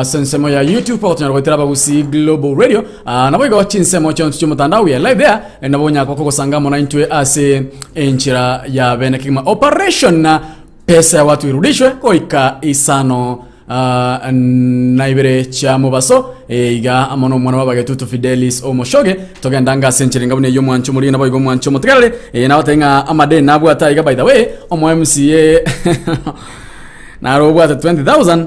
Sensemo ya YouTube kwa tunyarwetera bagusi Global Radio nabo igo chinsemo cyontu cy'umutandao ya live there nabonya kwa kusanga mona intwe ase enchira ya bene kima operation na pesa ya watu irudishwe koika isano na ibere cha mubaso iga amono mwana wabaga tutu Fidelis Omoshoge togenda senchira ngabune yo mwancho muri nabo igo mwancho mutegale nawo tenga amade nabwo ataiga by the way omo MCA na robo at 20,000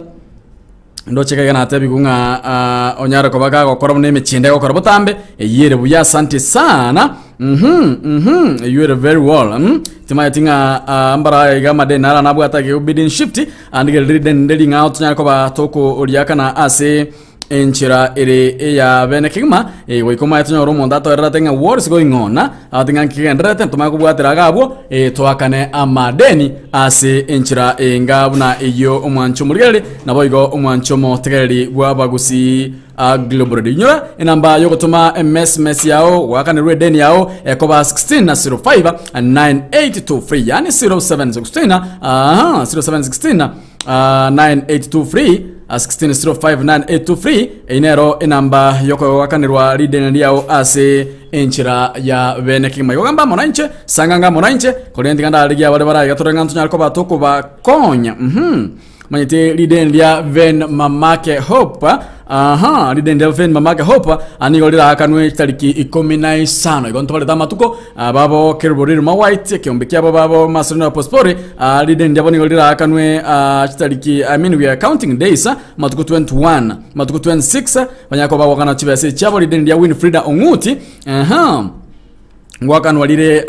ndo cheka gana tabi kunga onyara kobaga gokora muneme chinde gokora butambe yere buya asante sana you are very well tima tinga ambara igama de nara nabwa take bidding shift and get reading out nyara koba toko oriaka na ase enchira ere ya benekima wikoma yatunya romo ndato era tenga what's going on atinga kigenda tuma kubwatira gabo twakane amadeni ase enchira ngabuna iyo omwancho murigere naboigo omwancho motegeri bwabagusi Global Radio inamba yogotuma SMS yao wakane redeni yao ekoba 16 na 05 9823 yani 0716 0716 9823 16059823 inero inamba yoko wakanirwa redeni yao ase enchira ya benekima yogamba monanche sanganga monanche kolendi kanda aligia wale bara yatorenga ntunya ko batoko bakonya manyete redeni ya Ven Mamake Hope lidende Ven Mamake Hope anigolira akanwe tariki 15 igonto bale tamatuko babo kerborira ma white kyombekia babo masono pospore lidende aboni golira akanwe tariki we are counting days matuko 21 matuko 26 banyako babo kana chibese chabo lidende ya Winfrida Onguti ngwakanwa lire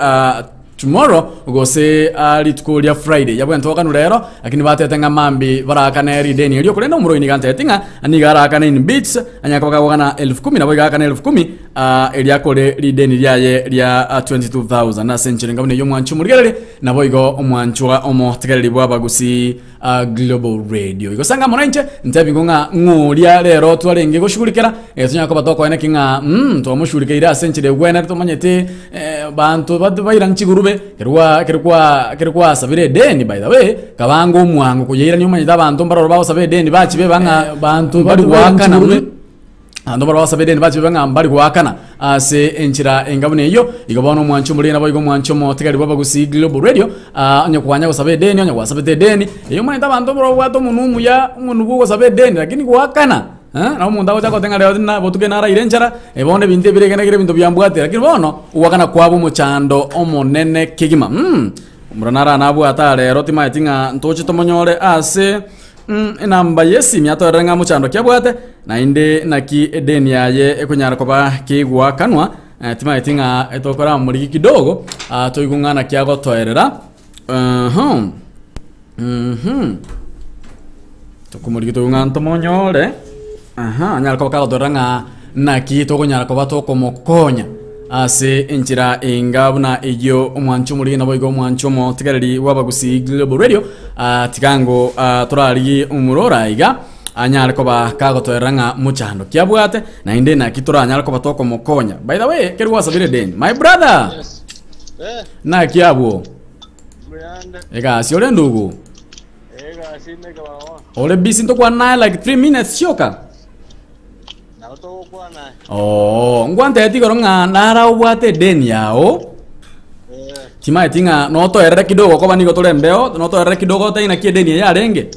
tomorrow ugose alitukulia Friday yabwe ntoka rero lakini batetenga mambi barakana redeni iliyo kulenda umuro ini kanta yatinga anigara kana in beats anyakabaka kana 10,000 nabo kana 10,000 eliyakole redeni lyaye lya 22,000 na century ngabune yo mwanchu murigere nabo igo omwanchu omo tegereri bwabagusi Global Radio igo sanga monanche ntabi ngonga ngulia rero twarenge goshugulikira etunyako batoko ene kinga twamushulika ira century gwena tumanyete bantu bayiranchigurube kerwa sabire deni by the way kabango mwango kuyira nyuma nyita bantu mbaro bawo sabire deni bachibe banga bantu bari gwakana ando baro sabire deni bachibe banga mbari gwakana ase enchira engabune iyo igabano mwancho muri nabo igo mwancho motegari babagusi Global Radio anyakwanya ko sabire deni anyakwa sabire deni iyo mwana bantu baro bwato munumu ya umuntu bwo sabire deni lakini gwakana na umuntu aho tenga leo na botuke nara irenchara ebone binte biregana gire bintu byambwate lakini bono uwakana kwabo muchando omonene kigima muranara nabo atare rotima yatinga ntochi tomonyore ase inamba yesi myatorenga muchando kyabwate na inde naki edeni yaye ekunyara koba kigwa kanwa tima yatinga etokora muri kidogo toigungana kyago toerera tokumuri kitungana tomonyore nyalko bakadoranga naki toko nyalko batoko mokonya ase enchira engabuna iyo omwancho muri nabo igo omwancho mo tegereri wabagusi Global Radio tikango turari umurora iga anyalko bakagotoranga muchando kyabwate na inde naki tura nyalko batoko mokonya by the way kerwa sabire den my brother yes na kyabo ega si ole ndugu ega sineka bawa ole bisinto kwa na like 3 minutes shoka ngwante etigoro nga nara ubwate deni yao kima etinga noto erere kidogo ko banigo tolembeo noto erere kidogo taina kie deni ya renge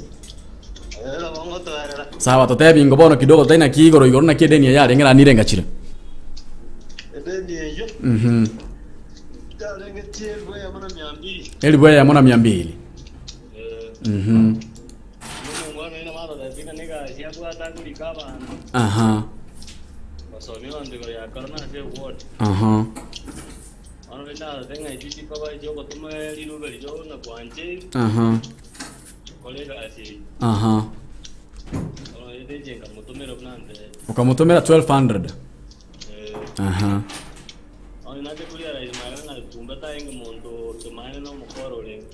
sawa to tebi ngobono kidogo taina kigoro igoro na kie deni ya renge na nirenga chire deni yo renge tielbo ya mona 200 elbo ya mona 200 ukamutomera 1200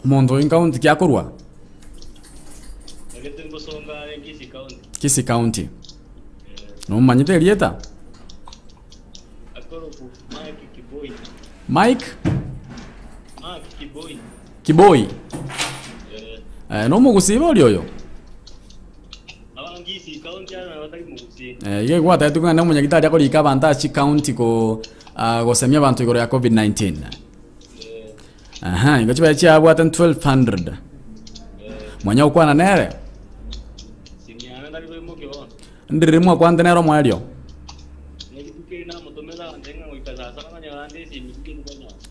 mondo inkaunti kyakorwa Kisi County no manyite lieta Mike Kiboi no mugusiba olioyo Ye kwa tatu ngana munya gitari akoli kabanta chi county ko gosemia abantu igoro ya COVID-19. Aha, ingochiba chi abwa 1200. Mwanya ukwana nere. Ndiri mwa kwande nero mwalio.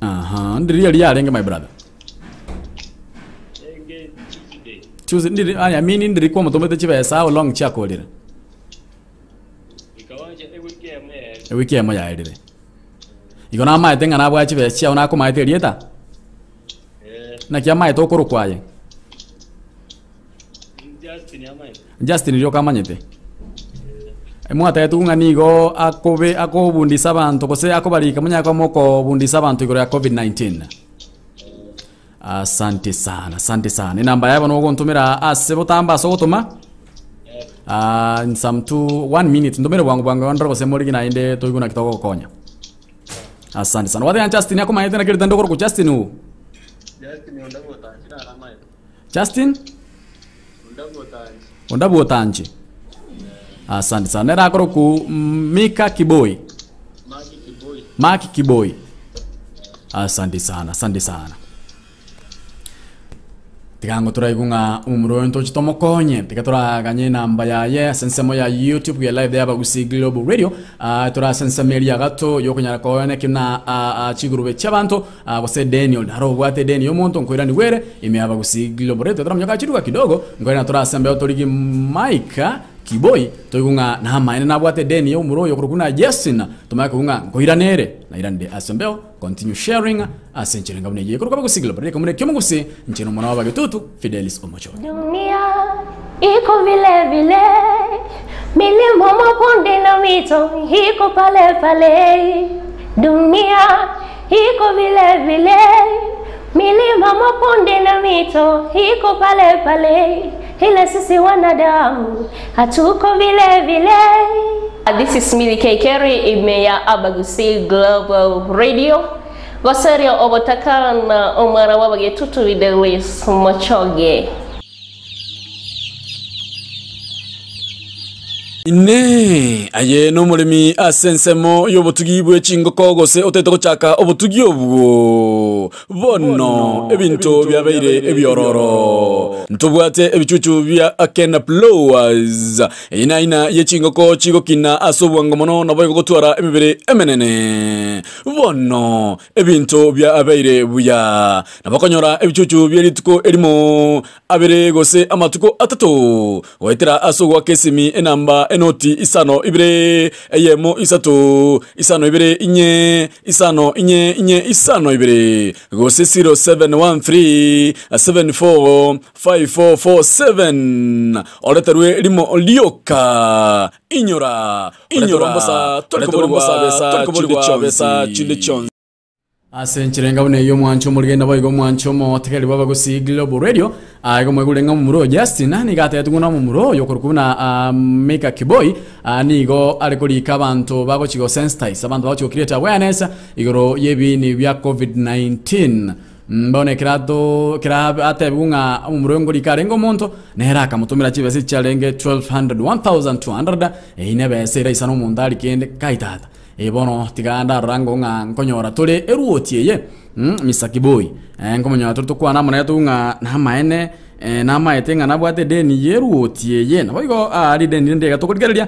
Aha, ndiri yali yalenge my brother. Tuesday ndiri I mean ndiri kwa mutomete chiba how long chako lira. Wiki ya moya edire. Igona mai tenga na bwa chiba chia ona ko mai te rieta. Na kia mai to koro kwaye. Justin ryo kamanyete. Mwata yetu nganigo akobundisa abantu kose akobalika munya kwa moko bundisa abantu igoro ya COVID-19. Asante sana. Inamba yabo no gontumira asebotamba sogotuma. In some 1 minute ndomere wangu banga ndoro bose muri gina inde toiguna kitoko konya. Asante sana. Wade Justin yako maite na kirita ndoko ku Justin u. Justin Ondabu Otanji. Asante sana. Nera akoro ku Mika Kiboi. Maki Kiboi. Asante sana. Tikango turaigunga umuro nto chitomokonye tikatura ganye namba ya sensemo ya YouTube ya live there bagusi Global Radio tura sensemeria gato yokunyara koone kina chigurube chabanto bose Daniel daro bwate Daniel omonto nkoirani were ime abagusi Global Radio tura myoka chiruka kidogo ngoina tura sembe otorigi Maika Kiboi toigunga na maine na bwate Daniel umuro yokurukuna Justin tumaka kunga ngoiranere na irande asembeo continue sharing asenchirenga mune yekuru kwa kusiglo bare komune kyomugusi nchino mwana wa gitutu Fidelis Omocho. Dunia iko vile milima mabonde na mito iko pale dunia iko vile milima mabonde na mito iko pale ila sisi wanadamu hatuko vile. This is Millie Kekeri imeya Abagusi Global Radio. Goserio obotakara na omara wabage tutu Fidelis Omochoge. Ine aye no mulimi asensemo yobotugibwe chingoko gose oteto chaka obotugi obwo bono ebinto byabaire ebyororo ntubwate ebichuchu bya Akena Blowers ina yechingoko chigokina asobwango mono naboye gotwara emibere emenene bono ebinto byabaire buya nabakonyora ebichuchu byerituko elimo abere gose amatuko atatu waitira asogwa kesimi enamba enoti isano ibire eyemo isatu isano ibire inye isano inye isano ibire gose 0713 745447 oleterwe limo lioka inyora mbosa tolikobolwa besa chilichon asenchirenga bune yo mwancho murigenda boygo mwancho mo tekeli baba gusi Global Radio ago mwegulenga mumuro Justin ni gata yatuguna mumuro yokurukuna Mika Kiboi nigo alikulika abantu bago chigo sensitize abantu bago chigo create awareness igoro yebi ni bya COVID-19 mbone kira atebunga mumuro ngoli karengo monto neraka mutumira chibese challenge 1200 inebe sera isano mundali kende kaitata bono tiganda rango nga nkonyora tole eruotieye Mr. Kiboi nkonyora tukwa na mona tunga na maene na maete nga nabwate deni yeruotieye na boigo ali deni ndega tukurigeria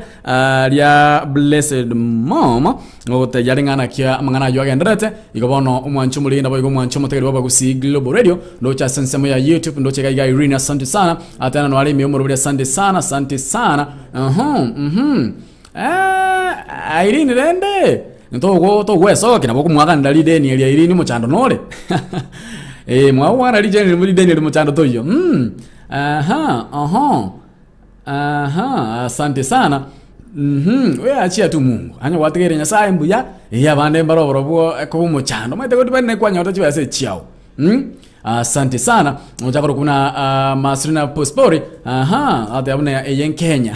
lia Blessed Mom ngote yaringa na kia mangana yoga ndrete igobono umwanchu mulinda boigo umwanchu mutegeri baba gusi Global Radio ndo cha sensemo ya YouTube ndo cheka iga Irina asante sana atana no ali miomoro bya asante sana Irene rende ntogo weso kina boko mwaka ndali deni ya Irene muchando nole mwawana legend muri deni muchando toyo asante sana we achia tu Mungu anya wategere nyasaye mbuya abande mbaroboro bwo ko muchando mwete ko bane kwa nyota chiwase chiao asante sana unataka kuna Masrina Pospori ate abuna yen Kenya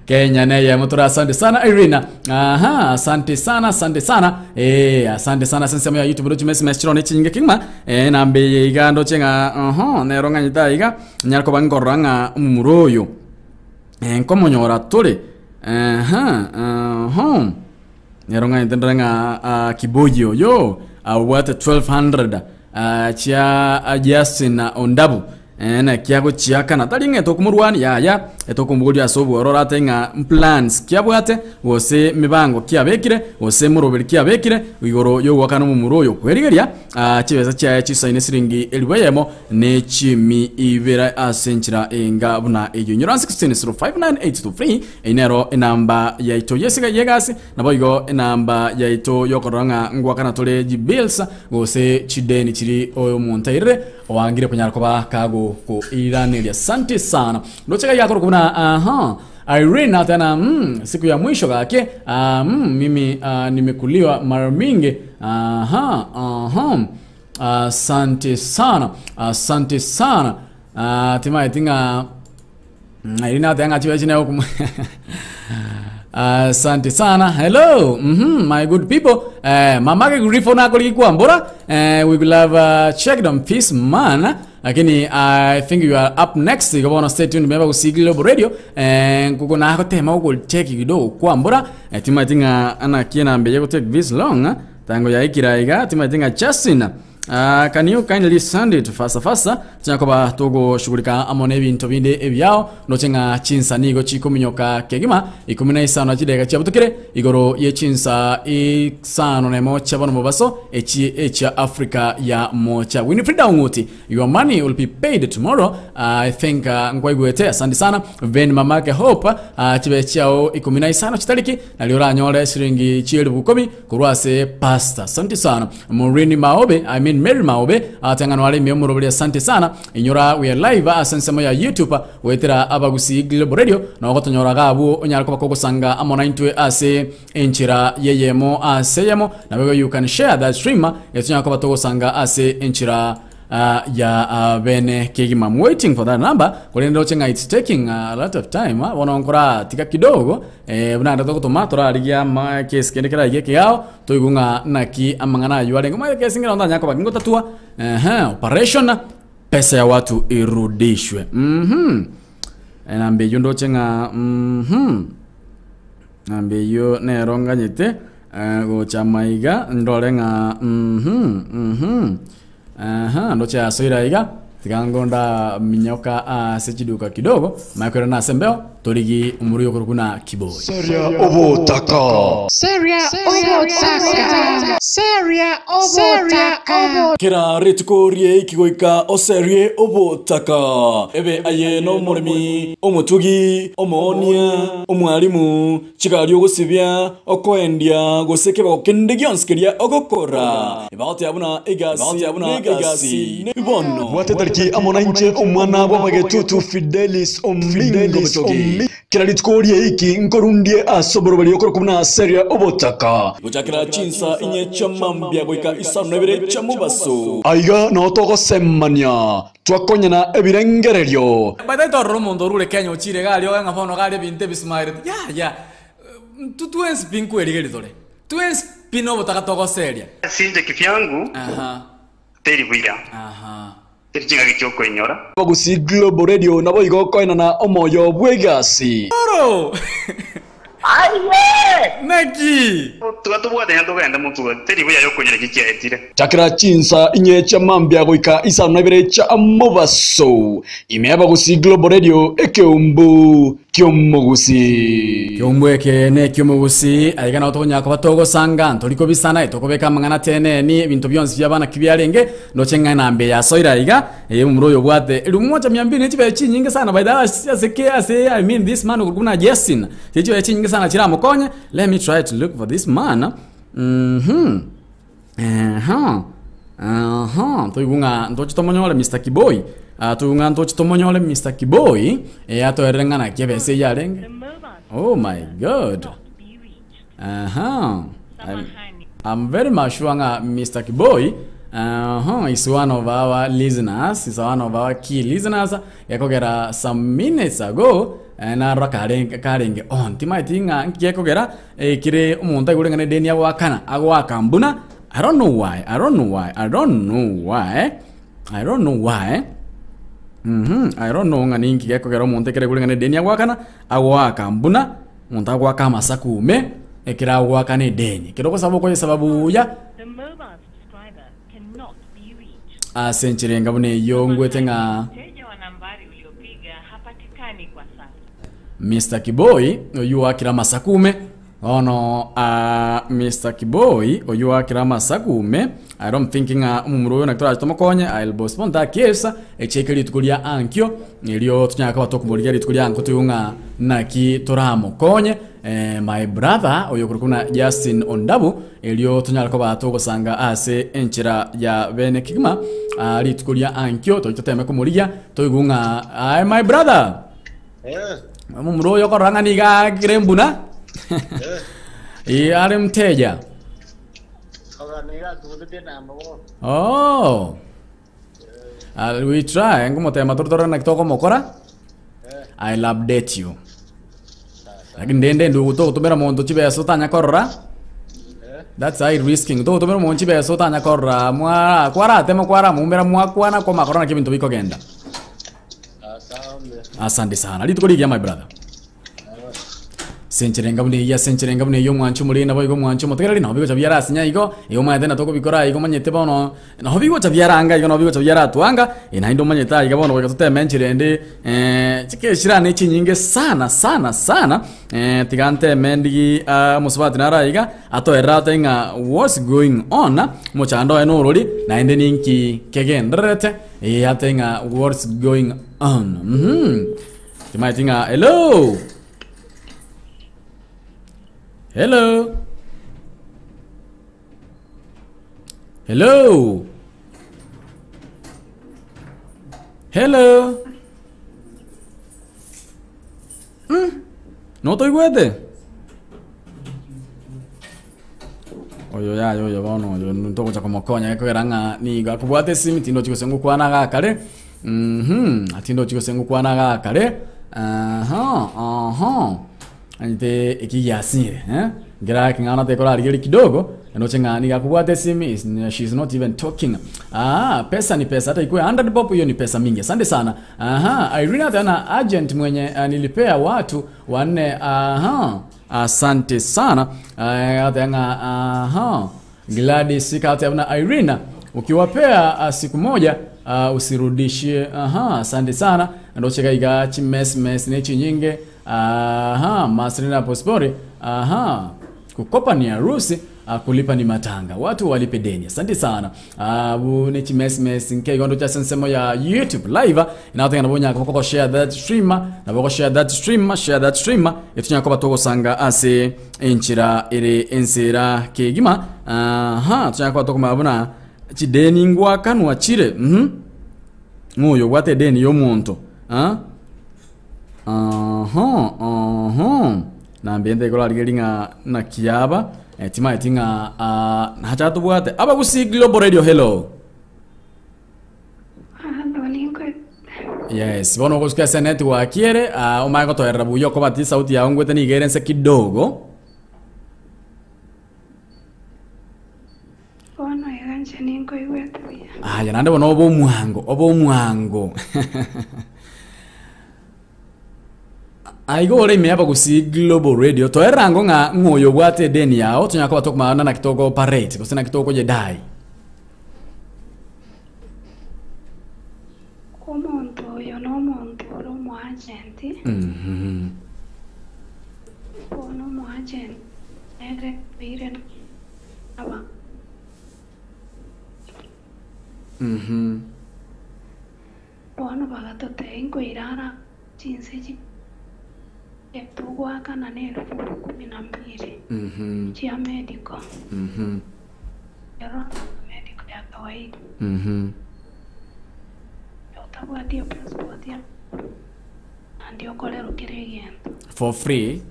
Kenya naye mutura asante sana Irina asante sana asante sana sensemo ya YouTube ndo chimesi chirone chinge kingma nambe igando chenga neronga nyita iga nyarko bangoranga muroyo nkomonyora tuli neronga intendenga kiboyo yo what 1200 chia Justin Ondabu na kiago chiaka na talinga tokumurwani ya etokumbuli asobu orora tenga plans kiabwate wose mibango kiabekire wose muroberi kiabekire igoro yo wakana mu muroyo kwerigeria chibeza cha chisaine siringi elweyemo ne chimi ibera asenchira enga buna eyo nyura 16059823 enero enamba ya ito yesiga yegasi naboigo enamba ya ito yokoranga ngwakana tole bills wose chideni chiri oyo montaire wangire kunyara koba kago ko iranelia. Asante sana ndocheka yako kuna Irene tena siku ya mwisho kake mimi nimekuliwa mara mingi asante sana tima tinga Irene tanga chiwe chine huko asante sana. Hello my good people mamake grifo nako likuwa mbora we will have checked on peace man. Lakini I think you are up next. You want to stay tuned. Remember kusi Global Radio kuko na tema huko check kidogo kwa mbora tima tinga ana kiena mbeje ko take this long tango ya ikiraiga tima tinga Justin can you kindly send it faster tinakoba togo shughulika amone bintu binde ebyao nochenga chinsa nigo chikuminyoka kegima 15 na chidega chabutokere igoro ye chinsa isano na mocha bono mubaso echa Africa ya mocha Winifred Ungoti. Your money will be paid tomorrow. I think ngwaigwete asante sana Ben mamake Hope chibe chao 15 chitaliki naliora nyole shilingi chiri 10 kurwase pasta. Asante sana Morini Maobe Mary Maobe atangano wale miomurobeli. Asante sana inyora we are live asansemo ya YouTube wetera abagusi Global Radio na wakotonyora gabu onyara ko bakogosanga amonaintwe ase enchira yeyemo aseyemo na wewe you can share that stream etunya ko batogosanga ase enchira ya bene kegima. I'm waiting for that number kolendo chenga it's taking a lot of time wononkora tika kidogo buna ndato tomatora aligia ma case kendekera yeke yao toigunga naki amangana yualengo ma case ngira ndanya ko bakingo tatua operation pesa ya watu irudishwe nambe yundo chenga nambe yo neronga nyete go chamaiga ndolenga ndocha soira iga tikangonda minyoka sechiduka kidogo makwera na sembeo torigi umuriyo kurukuna kiboy Seria obotaka kera retikorie ikigoika oserie obotaka ebe ayeno murimi omutugi omonia omwalimu chikario gusibya okoendia guseke bakende gyonskeria ogokora ibate abuna egasi ibono watetariki amonainche omwana wabagetutu Fidelis Omingo kira litikorie iki nkorundie asoborobeli okorokumna Seria obotaka gochakira chinsa inye chamambya goika isanebere chamubaso aiga no togo semania twakonyana ebirengererio bada torro mondo rule Kenya ochire gali oga ngafono gali binte bismaire ya tu ens pinku erigeri tole tu ens pino botaka togo Seria sinje kifyangu teri buya terichinga gichoko inyora bagusi Global Radio nabo igokoina na omoyo bwegasi oro aiye neki tugatubwate ntugenda mutuga teri buya yokonyera gicyetire chakira chinsa inye chamambya goika isanebere cha mubaso ime bagusi Global Radio ekeumbu Kyomweke ne kyomugusi aigana otonya ko batogo sanga ntoliko bisana etokobeka mangana tene ni ebintu byonsi byabana kibyarenge ndocenga nambe ya soira iga muroyo bwate lumoja 200 chibe chinyinge sana by the way I mean this man ukuna Justin chibe chinyinge sana chira mukonye. Let me try to look for this man toigunga ndochitomonyole Mr. Kiboy tuunga ndochitomonyole Mr. Kiboy ato erengana kebese yarenge. Oh my god. I'm very much sure Mr. Kiboy is one of our listeners, is one of our key listeners. Yakogera some minutes ago na rakarenga on timaitinga nkiyekogera kire umuntu agurengane deni yakana agwakambuna. I don't know why I don't know ngani inki geko gero monte kere kulingane deni agwakana agwaka mbuna muntu agwaka masakume ekira agwaka ne deni kiroko sababu ya The mobile subscriber cannot be reached. Senchirenga bune yongwete nga Mteja wa nambari uliopiga hapatikani kwa sasa. Mr. Kiboi oyu akira masakume ono Mr. Kiboi oyu akira masakume I don't thinking umuro na tora tomokonye I'll postpone that case echekeli tukulia ankyo ilio tunyaka batokubulia litukulia anko tuyunga naki toramo konye my brother oyo kurukuna Justin Ondabu ilio tunyaka batoko sanga ase enchira ya bene kigma litukulia ankyo toitoteme kumulia toyunga my brother umuro yo koranga niga kirembuna ari mteja. Oh. We try. Ngomo tema tortora na kitoko mokora. I'll update you. Lakini ndende ndu kutumira muntu chibe sotanya korora. That's high risking. Kutumira muntu chibe sotanya korora. Mwa kwara tema kwara mumbera mwa kwana kwa makorona kibintu biko genda. Asante sana. Litukoligia my brother. Senchirenga bune yo mwanchu muri nabo igo mwanchu motegera no bigo chabyara asinya igo iyo mwate na toko bikora igo manyete bono no bigo chabyaranga igo no bigo chabyara twanga ina indo manyeta igo bono ko tute menchirende chike shirane chinyinge sana tigante mendi musubati nara iga ato erata inga what's going on mochando eno roli na ende ninki kegendrete atenga what's going on timaitinga hello. Hello. Hello. Hello. No estoy guete. Oyo bono yo ntoko cha komokonya ko eranga ni ga kubwate simi tindo chiko sengu kwana ga kale. Atindo chiko sengu kwana ga kale. Anite ikiyasire gira kingana te kola rigeli kidogo enoche ngani gakubwate simi she's not even talking. Pesa ni pesa hata ikuwe 100 bob hiyo ni pesa mingi. Asante sana. Irina tena agent mwenye nilipea watu wanne. Asante sana. Hata Gladys kata na Irina ukiwapea siku moja usirudishie. Asante sana. Ndo cheka iga chimes nechi nyinge. Masrina Pospori. Kukopa ni harusi, kulipa ni matanga. Watu walipe deni. Asante sana. Nechi mes nke gondo cha sensemo ya YouTube live. Inaotenga nabonya kwa share that streamer. Naboko share that streamer. Itunya kwa toko sanga ase enchira ere ensera kegima. Tunya kwa toko mabuna chideni ngwa kanwa chire. Ngoyo wate deni yo muntu. Na mbende kola ligelinga na kiaba tima itinga hachatu bwate aba kusi Global Radio. Hello. Yes, bono kusikia senet wa kiere omago to erabu yoko bati sauti ya ongwete ni gerense kidogo. Bono yanje ninko iwete. Yanande bono obo mwango. Aigo ore meaba kusi Global Radio to erango nga ngoyo bwate deni yao tunyaka batoko maana na kitoko parade kusina kitoko jedai Komonto yo no monto ro mo agenti Bono mo agenti ere bire aba Bono bagato tengo irara chinseji Etuwaka na nero 12 chia medical. Ero medical ya kawaida. Yotabuatia passport ya. Ndio kolero kiregento. For free.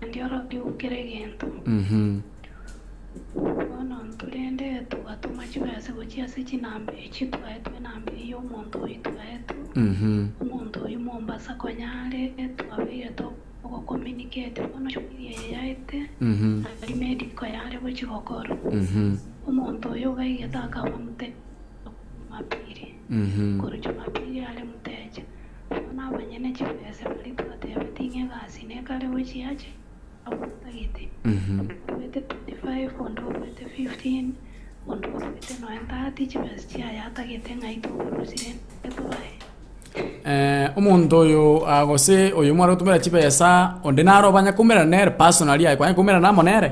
Ndio ndio kiregento. Bono ntulende tugatuma chibese gochia sechinambe chitwaetu nambe yo muntu itwaetu. Umuntu uyu Mombasa konyare twabire to communicate bono chukiriye yaite. Ari medical yare bochigokoro. Umuntu oyo gaigeta mute mapiri. Kuri Jumapili ale muteja. Na banyene chipese bali twatebe tinge gasi ne kale wichi yache. Abutagite. Wete 25 ondo wete 15 ondo wete 930 chipese chia yatagite ngaito kurusire etubae. Umuntu oyo agose oyo mwaro tumera chipesa onde naro banya kumera nere personally ay kwanya kumera namo nere.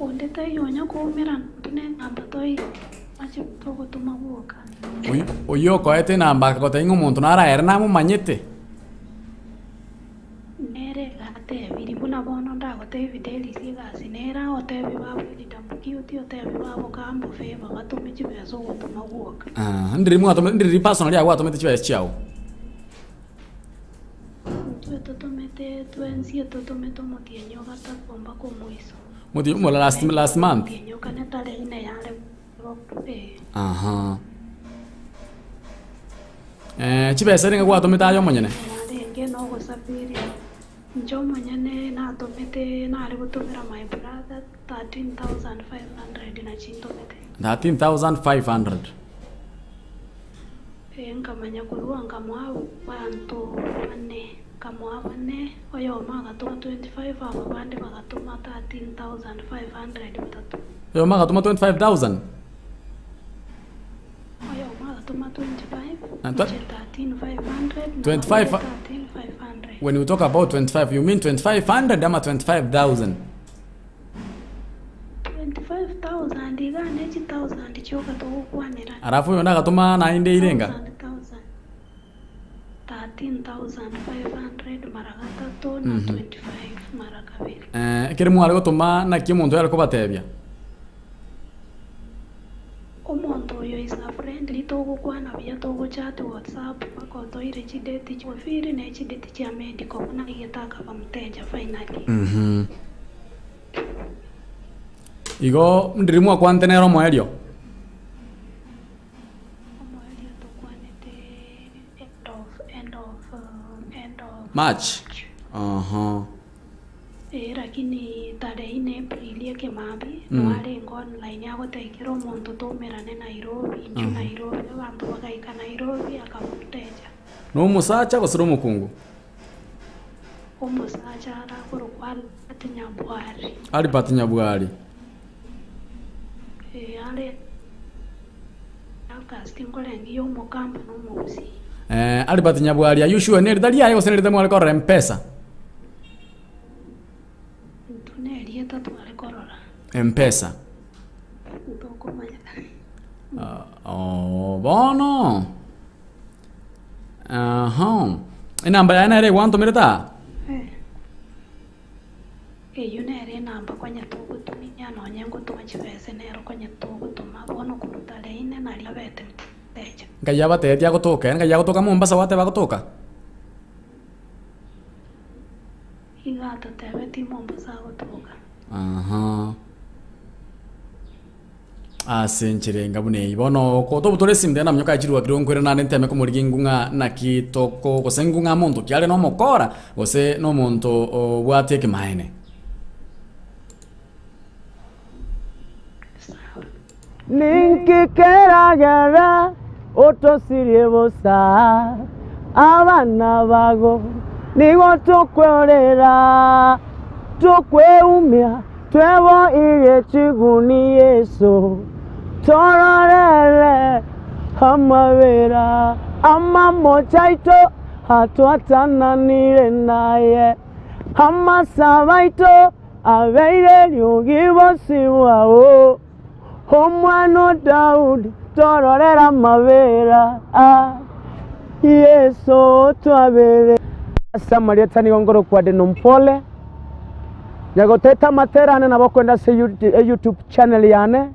Onde tayo kumera tune namba toi ache toko tumabuka. Oyo ko ete namba ko tengo umuntu nara era namo manyete. Nere ate biri buna bono ndago te videli siga sinera ote bibabo litambuki uti ote bibabo kambo feva batumi chibezo tumabuka. Ndiri mwa tome ndiri personally agwa tomete chibesa chiao. Tutomete tuensi tutomete motienyo gata bomba komuiso. Moti mo last month. Motienyo kaneta le ine yale rope. Chibesa ringa kwa tometa ayo monyene. Nge no go sapiri. Njo monyene na tomete na ari gutumira my brother 13,500 na chintomete. 13,500. Nkamanya kulua nkamwabu bantu bane kamwaba ne oyo maga tuma 25 aba bande bagatuma 13,500 batatu. Oyo maga tuma 25,000. Oyo maga tuma 25. And 13,500. 25. 13,500. When you talk about 25, you mean 2,500 ama 25,000? 25,000 igane 8,000 choka to kwanira. Arafu yo nagatuma na inde irenga. 13,500 mara gatatu na 25 mara kabiri. Kiri mwari gutuma na kimuntu yari kubatebya. Omuntu oyo is a friendly togo kwana bya togo chat WhatsApp ko to ire chideti chofiri na chideti cha medical kuna igetaka bamuteja finally. Igo ndiri mwa kwantenero moelio. End of March. Lakini tarehe ine Aprili yake mabi wale online yako tekero muntu tomerane Nairobi nju Nairobi abantu bakaika Nairobi akamuteja No musacha gosoro mukungu. Umusacha ara kurukwal atinyabwari. Ali patinyabwari. Ale casting kolengi yo mukamba no musi. Ali patinyabwari are you sure ne dali ayo senere demo ale korre mpesa. Tuneli etatu ale korora. Mpesa. Utoko manya. Bono. Inamba ya nere kwanto mireta? Yunere namba kwanya togo tuminya no nyengo to chivese nero kwanya togo tuma bono kurutale ine na liabete teja. Ngayaba te ya gotoka, ngaya gotoka Mombasa wate bagotoka. Igata tebe ti Mombasa gotoka. Asenchirenga bune ibono ko to butore simde na mnyoka chirwa kirongwera na nteme ko muri ngunga na kitoko ko sengunga muntu kyale no mokora gose no muntu bwateke maene. Ninki keragera otosirie bosa abana bago nigo tokwerera tokweumia twebo ire chiguni Yesu tororere amavera amamochaito hatuatananire naye amasabaito abeire lyugibosiwao omwana Daudi tororera amavera Yesu twabere Samaria tani ngoro kwa de nompole Nyagoteta materane na bakwenda se YouTube channel yane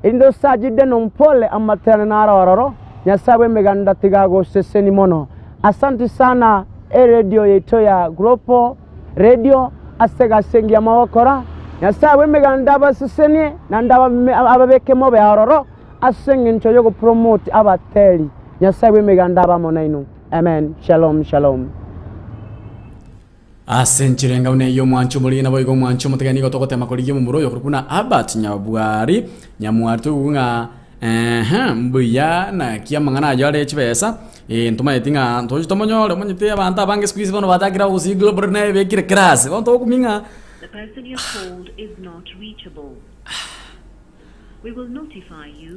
indo sajide nompole amaterane na arororo nyasawe meganda tigago seseni mono. Asante sana radio yeto ya Global Radio asega sengi ya mawakora nyasawe meganda baseseni na ndaba ababeke mo be aroro asengi ncho yogo promote abateli nyasawe meganda ba monaino. Amen. Shalom, shalom. asenchirenga une yo mwancho muri na boigo mwancho mutegani go tokotema kuri mu muroyo kuruna Albert Nyabwari nyamwatu nga mbuya na kia mangana yale chibesa ntuma yetinga ntoje tomonyole monyite abantu abange squeeze bono batagira usi global na bekire class bonto kuminga. The person you called is not reachable. We will notify you.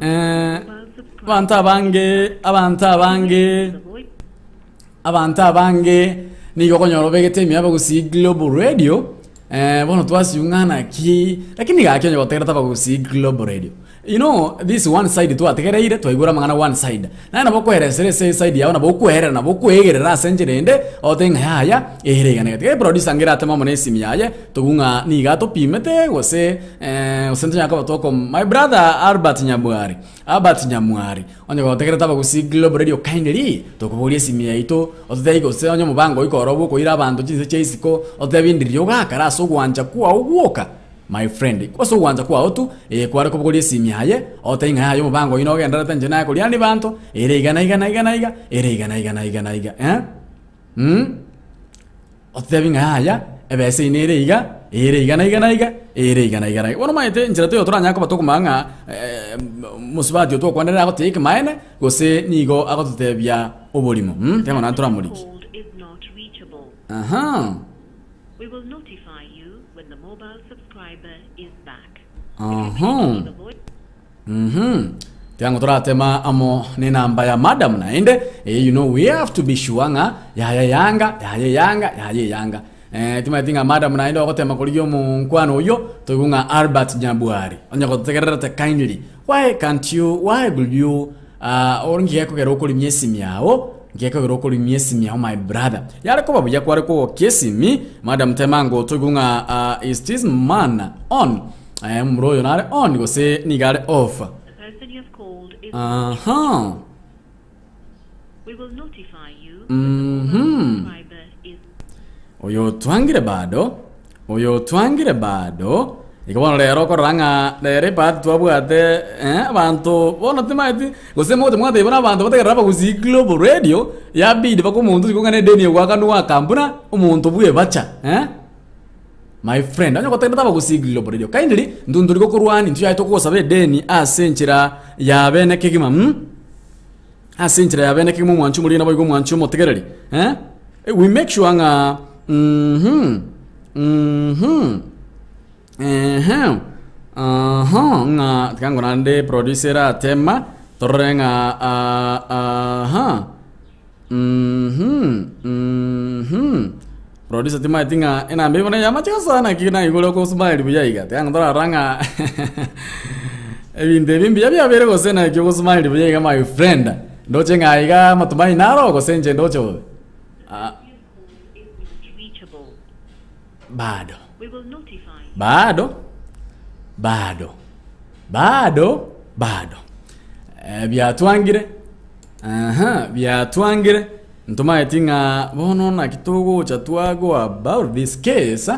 Abantu abange nigo konyoro begete aba gusi global radio bono twasi ungana ki lakini gakenye gotera taba gusi global radio. You know, this one side to ategera ire to igura mangana one side. Na nabo kweresere se side yawo nabo kwehera nabo kwegerera senjerende otenga haya eherega negate producer ngira atema monesi miyaye tugunga niga to pimete gose osente nyaka batoko my brother Albert Nyamwari onye gotegera taba gusi global radio kindly to kuburia simia ito oteigo se onye mubango ikorobo ko ira abantu chinse cheisiko otebindirio gakara so gwanja kwa ugwoka. My friend, kwaso wanza kwa otu kware ko bugoli simyaye otenga hayo mubango ino gendera tanje na ko lyani bantu iga otebinga haya ebese inere iga wono maite njira to yotoranya ko batoko manga musubati to kwandera ko take maene gose nigo akotebya obolimo tema na turamuriki. We will notify you when the mobile subscriber is back. Tiango toratema amo ni namba ya madam naende you know we have to be sure nga yanga timatinga madam naende okotema kuliyo munkwano yo tugunga Albert Nyabwari onye kotegerera te kindly why will you oringiye kugera okuri myesi myao ngeko giroko limyesi mi my brother yale ko babuya kware ko kesi mi madam temango tugunga is this man on mroyo nare on go se nigare off. The person you have called is we will notify you subscriber is oyo twangire bado ikabona lero ko ranga lere bad twabwate abantu bona timaiti gosemo de mwate bona abantu bategera baguzi global radio ya bid bakumuntu sikungane deni gwakanu wakambuna umuntu buye bacha my friend anyo kotegera baguzi global radio kindly ndunduri ko kurwani ntu yaito ko sabe deni asenchira ya bene kigima asenchira ya bene kigima mwanchu muri na boygo mwanchu motegereri we make sure nga nga kango nande producer atema torenga producer tema tinga ina mbe bona yama chika sana kina igolo ko smile buyayiga tanga tora ranga ebinde bimbi yabya bere go sena kyo smile buyayiga my friend ndoche nga iga matumai naro go senje ndocho bado we will notify bado byatwangire ntuma etinga bono na kitogo cha twago about this case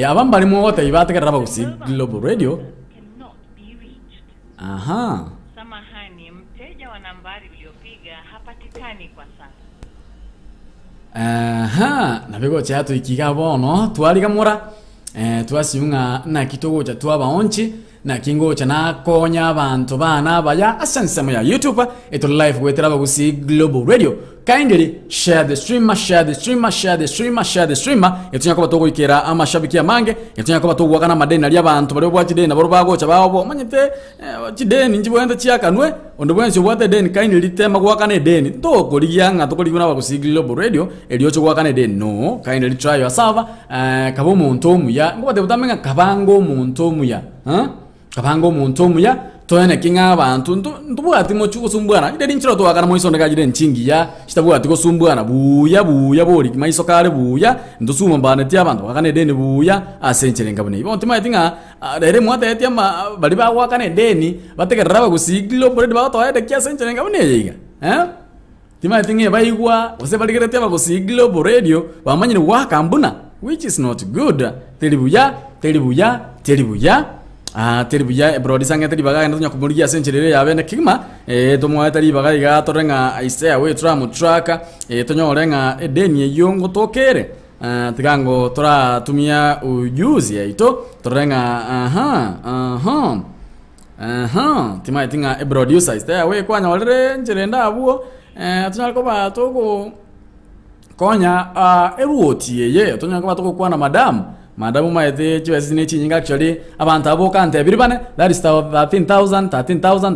abambali mu wote ibategera bagusi global radio cannot be reached. Samahani, mteja wa nambari uliopiga hapatikani kwa sasa. Nabego cha tu ikiga bono twaligamura twasiunga na kitogo cha twaba onchi na kingo cha nakonya abantu bana baya asansemo ya YouTube eto live wetera bagusi global radio. Kindly share the streamer etunya ko batogo ikera amashabiki amange etunya ko batogo wakana madeni ali abantu bali bwati deni baro bago cha babo manyite chideni njibwenda chiakanwe ondo bwense bwate deni kindly tema gwakane deni to koliyanga to koliyuna bagusi global radio eliocho gwakane deni no kindly try yourself kabo muntu omuya ngo bate butamenga kabango muntu omuya kabango muntu omuya toene kinga abantu ndubwati mo chuko sumbwana ide nchiro to akana moiso ndaka jide nchingi ya chitabwati ko sumbwana buya boli maiso kale buya ndusuma mbane ti abantu akane deni buya asenchere ngabone ibo ntima itinga dere mwate eti ama bali ba wakane deni bategera bagusigilo bodi ba to ede kya senchere ngabone yiga tima itinga baigwa ose baligere ti bagusigilo radio bamanyine wakambuna which is not good telibuya teribuya brodi sanga teri baga ndo nyakumuliya sencherere yabe na kigma tomwa teri baga iga torenga aisea we tramu traka tonyorenga edeni yongo tokere tigango turatumia ujuzi yaito turenga tima tinga e producer stay we kwanya walire njirenda abuo tunyalko ba toko konya eruoti ye tunyalko ba toko kwana madamu maite chiwezi ne chinyinga actually abantu abo kante biribane that is 13,000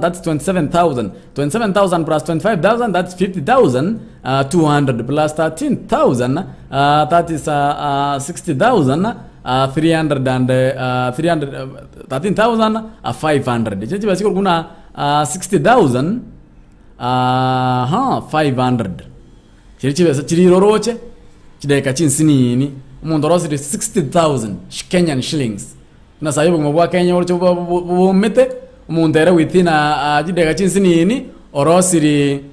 that's 27,000 plus 25,000 that's 50,000 200 plus 13,000 that is 60,000 300 and 13,500 chichi basi kuna 60,000 500 chichi basi chiroroche chideka chinsinini umuntu rosiri 60,000 Kenyan shillings na sahibu kumabwa Kenya ulicho bumete umuntu era within jideka chinsinini orosiri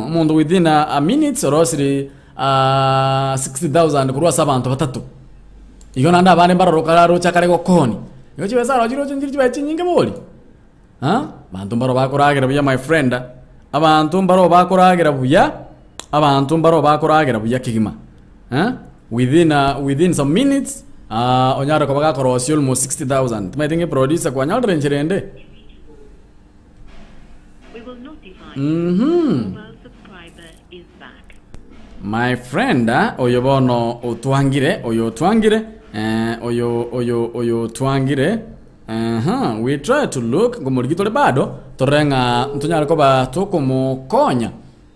umuntu within a minutes orosiri 60,000 kurwa sabantu batatu iyo nanda abane barorokararo chakarego koni iyo chibesa rojiro chinjiri chinyinge boli bantu mbaro bakoragira buya my friend abantu mbaro bakoragira buya abantu mbaro bakoragira buya kigima within some minutes onyara ko bagakorosi almost 60,000 tumaitinge producer kwa nyalre nchirende We will notify mobile subscriber is back. My friend oyo bono otwangire oyo twangire we try to look ngomurigitore bado torenga ntunyara ko ba tokumukonya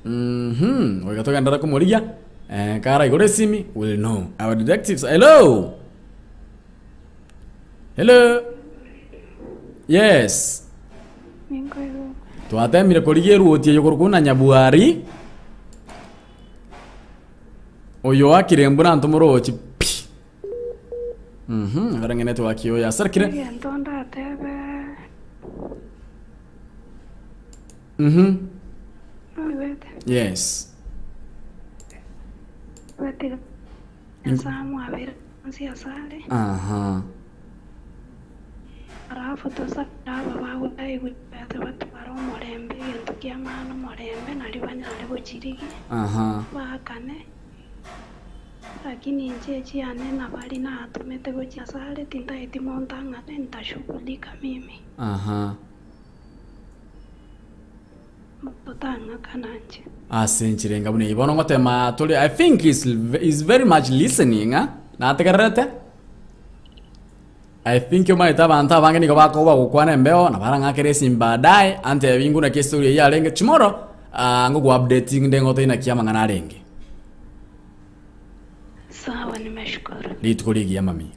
we gatoga ndara kumuriya kara igore simi will know our detectives. Hello yes twatemire korigeru otie yokorukuna nyabuari oyo akirembura ntumorochi arangene twakiyo ya sarkire Ntonda tebe. yes Wete. Nsamu avera nsia sale. Arafu tosa aba bawo ai gutete batwaro morembe ntukia mano morembe nalibanya lebo chirigi. Bakane. Lakini njeji ane na bali na atumete gocha sale tinta etimontanga nitashughulika mimi. Mutanga kananje. Asenchirenga bune ibono ngotema tuli I think is very much listening na atakarete I think you might have anta bange niko bako ba kukwana mbeo na baranga keresi mbadai ante bingu na kesuri ya lenge tomorrow ngo updating ndengo to ina kiyama ngana lenge. Sawa nimeshukuru. Litukoligia mami.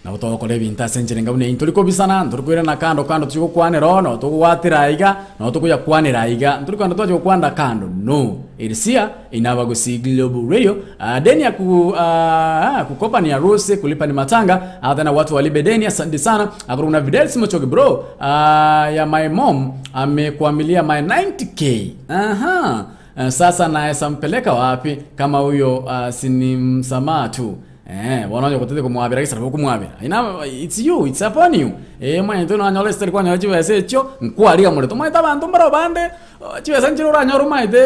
Na utokole binta senchirenga bune intuliko bisana nturukwira na kando tuko kwanero no tukwatira iga no tukuya kwanira iga nturiko twaje kwanda kando no irisia inaba gusi Global Radio deni ya kukopa ni harusi kulipa ni matanga hata na watu walibe deni. Asante sana akuna video simochoke bro ya my mom amekuamilia my 90k sasa na sampeleka wapi kama huyo sini msamaha tu wanaje kutete kumwabira kisa kumwabira it's you, it's upon you mwana ntono anyole steri kwa nyaji wese cho nkwari amure to maita bantu mbaro bande chiwesa nchiro ranyoru maite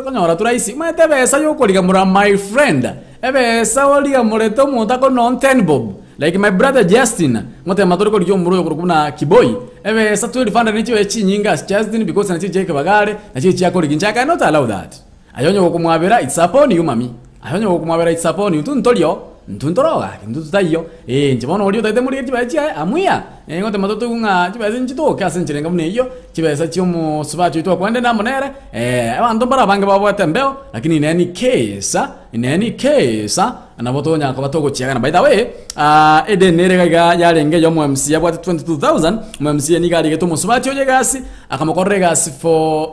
kanyora turaisi maite besa yo koliga mura my friend ebesa woliga mure to mutako non ten bob like my brother Justin ngote matori ko ryo muro kurukuna kiboi ebesa to refund ni chiwe chinyinga Justin because na chiche bagare na chiche yako liginchaka not allow that ayonyo kumwabira it's upon you mami ayonyo kumwabira it's upon you tuntolio ntuntoroga ntutayo njibono oli otaite muri chibachi amuya ngote matoto kunga chibazi nchito kasi nchirenga mune iyo chibasa chiomo subacho itwa kwende na monere abantu bara bange babo tembeo lakini in any case anabotonya ko batoko chiagana by the way edenere ga yarenge yo MC yabwa 22,000 MC ni gali geto musubacho je gasi akamokorre gasi for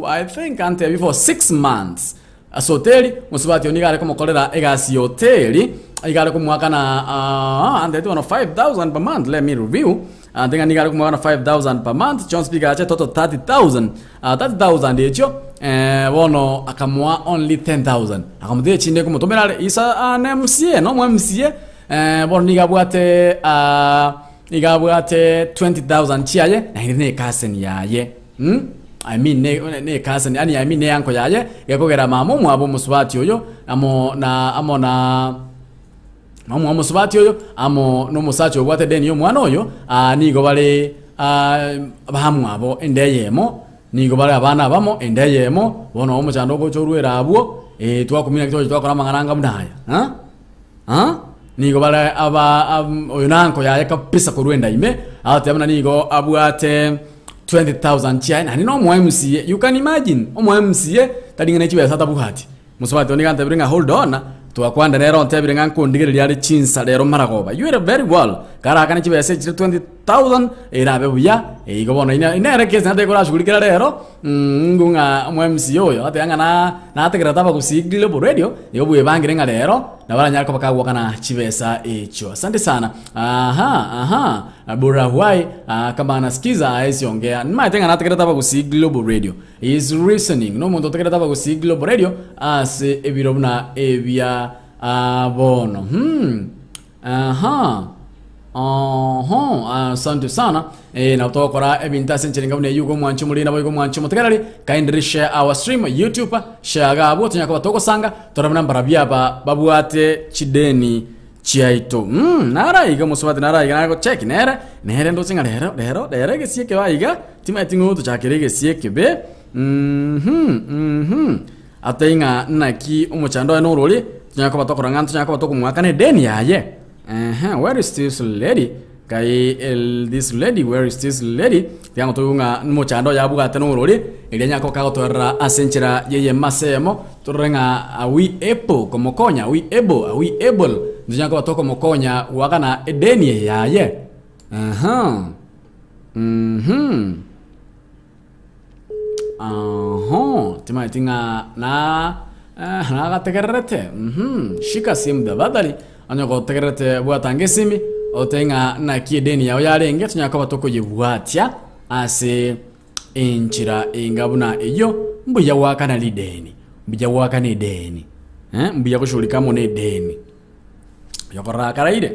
I think ante before 6 months asoteli musubati onigale kumukolera egasi hoteli igale kumwaka na and they 5,000 per month. Let me review and then nigale kumwaka na 5,000 per month. John speaker acha total 30,000 30,000 echo wono akamwa only 10,000 akamudie chinde kumutomera isa MCA no MCA bono nigabwate 20,000 chiaye na hine kasen yaye I mean ne cousin yani I mean ne yanko yaye yakogera mamu mwabo musubati oyo amo na mamu amusubati oyo amo no musacho obwate deni yo mwana oyo nigo bale bahamwe abo endeyemo nigo bale abana bamo endeyemo bono omuchando go chorwera abwo twakumina kitoje twakora mangaranga mudaya nigo bale oyo nanko yaye kapisa kurwenda ime atemna nigo abwate 20,000 chai na no mwemsie you can imagine omwemsie tadingene chibesa tabuhati musubati oni kanta bringa hold on twakwanda rero ntebiranga nkundigirira ari chinsa rero maragoba you are very well kara kana chibese 20,000 irabe buya igobona ina rekeza ntate kora shugulikira rero ngunga mwemsie oyo atanga na ategera taba kusi Global Radio yobuye bangirenga rero nabaranya ko bakagwa kana chibesa echo asante sana bora why kama anasikiza aisiongea nimaitenga nategera taba kusi Global Radio is listening no muntu tegera taba kusi Global Radio as ebirobuna ebya bono asante sana na utokora ebinta senchiringa bune yugo mwanchu mulina boygo mwanchu mutegarali kindly share our stream YouTube share gabo tunyaka batoko sanga torabana barabya babuate chideni chiaito nara iga musubati nara iga nako check nere ndo singa lero gesieke baiga timatingo tuchakirege sieke be atainga naki umuchando n'ururi tunyaka batokora ngantu tunyaka batoko mwakane deni yaye where is this lady kai this lady where is this lady tiango tunga muchando yabugate n'ururi ilenya ko kago torra asenchira yeye masemo turenga we able komokonya we able ndijanga batoko mokonya wakana edeni yaye timaitinga na gategerete shika sim da badali anyoko tegerete bwatange simi otenga na kiedeni yawe yarenge tunyaka batoko yebwatia ase enchira ingabuna iyo mbuya wakana lideni mbuya wakana edeni mbuya kushulikamo ne deni yokora karaide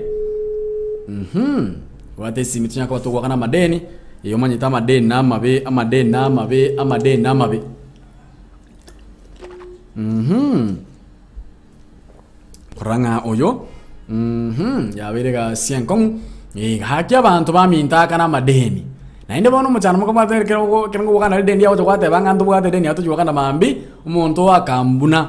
wate simi tunyaka batoko wakana madeni iyo manyita madeni namabe kuranga oyo yabirega sienkong hakya abantu baminta kana madeni nainde bono muchana muko matere kirengo wakana deni yawo twate bangandu bwate deni yato wakana mambi umuntu akambuna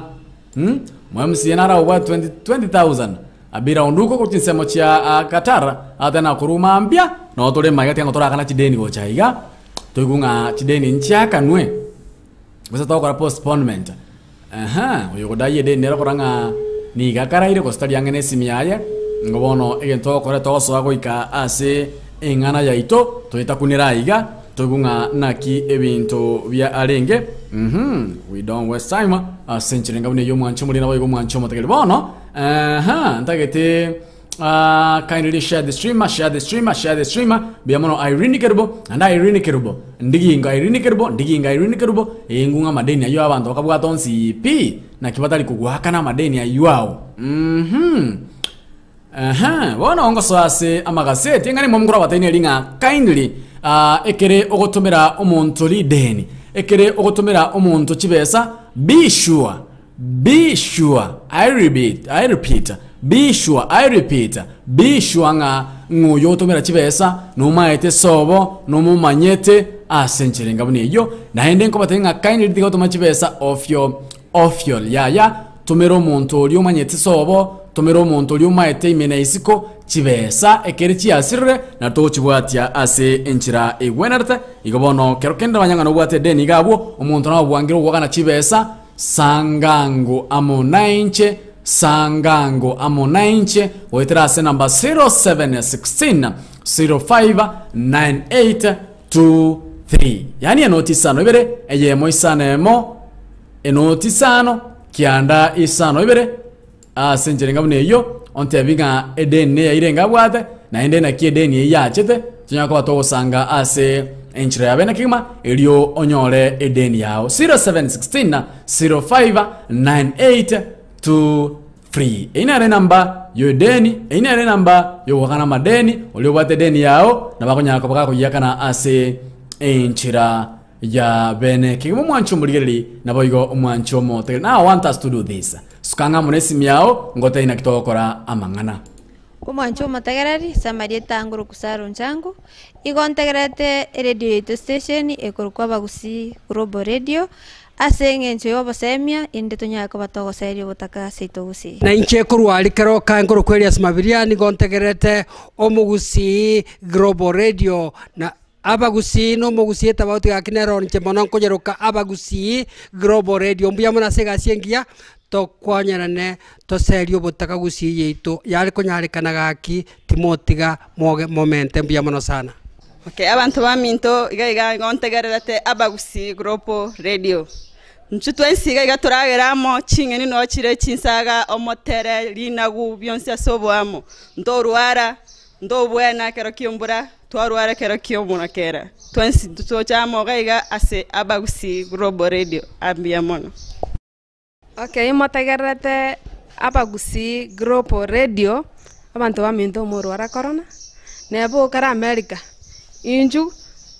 mwamsienara oba 20,000 abira unduko kuchinsemo chia Qatar atana kuruma ambia no tole magati ngo tora kana chideni go chaiga toigunga chideni nchiaka nwe gusa tokora postponement uyo godaye deni nero koranga ni gakaraire ko stadi yangene simiaye ngobono egento kore toso agoika ase engana yaito toita kuniraiga toigunga naki ebintu bya arenge we don't waste time century ngabune yo mwanchu muri nabo yo mwanchu motegele bono ntagete kindly share the streamer biamono Irene Kerbo and Irene Kerbo ndiginga Irene Kerbo engunga madeni ayo abantu bakabwa tonsi pi na kibatali kugwakana madeni ayuao bona ongo soase amagasete ngani momukura bateni linga kindly ekere ogotomera omuntu lideni ekere ogotomera omuntu chibesa be sure I repeat be sure nga nguyo tomera chibesa numaete sobo numumanyete asenchire ngabuni yo naende nko batenga kindly digo toma chibesa of your yaya tomero omuntu oli omanyete sobo tomero omuntu oli omaete imena isiko chibesa ekere chiasirre na to chibwatia ase enchira egwenarte igobono kero kenda banyanga no bwate deni gabo omuntu na bwangiro wakana chibesa sangango amonainche oiterase namba 0716 059823 yani enoti sano ibere eyemo isanemo enoti sano kianda isano ibere asenjerenga buneyo ontebinga edeni yairenga bwate na ende na kiedeni yachete tunyako batogosanga ase enchira yabena kigma elio onyole edeni yao 0716 059823 inare namba yo deni inare namba yo wakana madeni olio bate deni yao na bakonya ko bakako yakana ase enchira ya bene kigimo mwancho murigereri nabo igo mwancho mote. Now I want us to do this. Sukanga munesi miao ngote ina kitokora amangana. Umwancho motegereri samarieta nguru kusaro nchangu igontegerete radio station ekorukwa bagusi Global Radio asenge ncho yobosemia inde tonyako batogo serio botaka seitogusi na inche kurwali kero kanguru kweli smabiria ni gontegerete omugusi Global Radio na abagusi no mugusi etabauti gakinero nche mono nkojeruka abagusi Global Radio mbuya mona sega siengia to kwanyarane to serio botaka gusi yeito yari konyarekana gaki timotiga momente mbuya mono sana. Okay, abantu baminto iga ngontegerete abagusi Global Radio. Nchutwensiga iga turageramo chingeni no chire chinsaga omotere linagu byonse asobwamo. Ndoruara ndobwena kero kiombura twaruara kero kiomuna kera. Twensi tutochamo iga ase abagusi Global Radio ambia mono. Okay, motegerete abagusi Global Radio abantu baminto moruara corona. Nebo kara America.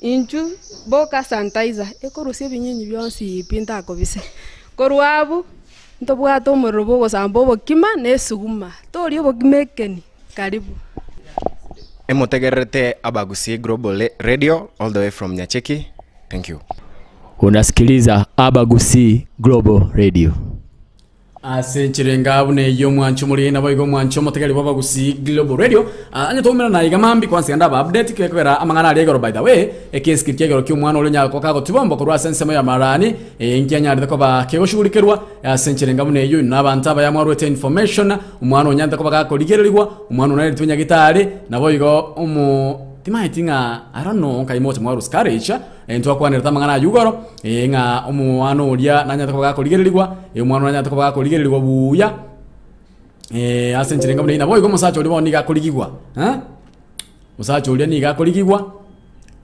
Inju boka sanitizer ekorusie binyinyi byonsi pinta kobise korwabu ntobwato murubo gosambo bokima nesuguma tori bokimekeni karibu Emotegerete abagusi Global Radio all the way from Nyacheki. Thank you. Unasikiliza abagusi Global Radio. Asenchirenga bune yo mwancho muri nabo igo mwancho motegeri babagusi Global Radio anya to na igamambi kwansi ndaba update kwekera amangana ali egoro by the way ekenski kyegoro ky'umwana olenya ko kago tibombo ko rwasensemo ya marani enkenya ari ko ba kegoshugulikerwa asenchirenga bune yo nabantu abayamwarwete information umwana onyanda ko bakakoligererwa umwana unari tunya gitari nabo igo timaitinga I don't know kaimoto mwaru skaricha ntwa kwanira tamangana yugoro nga umwana ulia nanya ko bakakoligererwa umwana nanya ko bakakoligererwa buya asenchirenga bune nabo igo musacho libo niga koligirwa musacho ulia niga koligirwa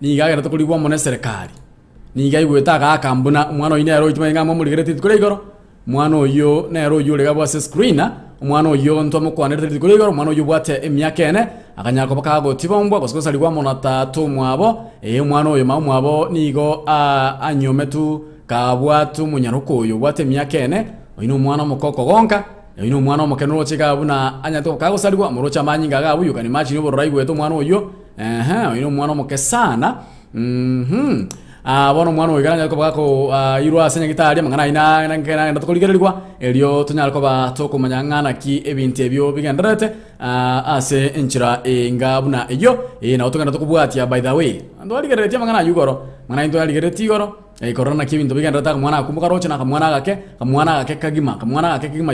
niga gara to koligirwa mone serikali niga igweta ga kambuna umwana oyine yaro itimenga mo muligereti tukoligoro umwana oyo na yaro yo lega bwa screener umwana oyo ntwa kwanira tukoligoro umwana oyo bwate emyaka ene akanyako bakago tibombwa koskosa ligwa mona tatu mwabo umwana oyo mwabo nigo anyometu kabwatu munyaruko oyo bwate emyaka ene oyino umwana mukoko gonka oyino umwana omukenuro chika buna anyato kago saligwa murocha manyinga ga buyu kani machi nibo raigo eto umwana oyo oyino umwana mukesana bono mwana oigaranya ko bako irwa asenya gitari mangana ina ngena ndakoligererwa elio tunyala ko ba toko manyangana ki ebintu ebyo bigenderete ase enchira ngabuna eyo na utungana to kubwatia by the way ndo aligereti mangana yugoro mangana ndo aligereti yugoro corona ki ebintu bigendereta mwana akumbuka roche na mwana gake kagima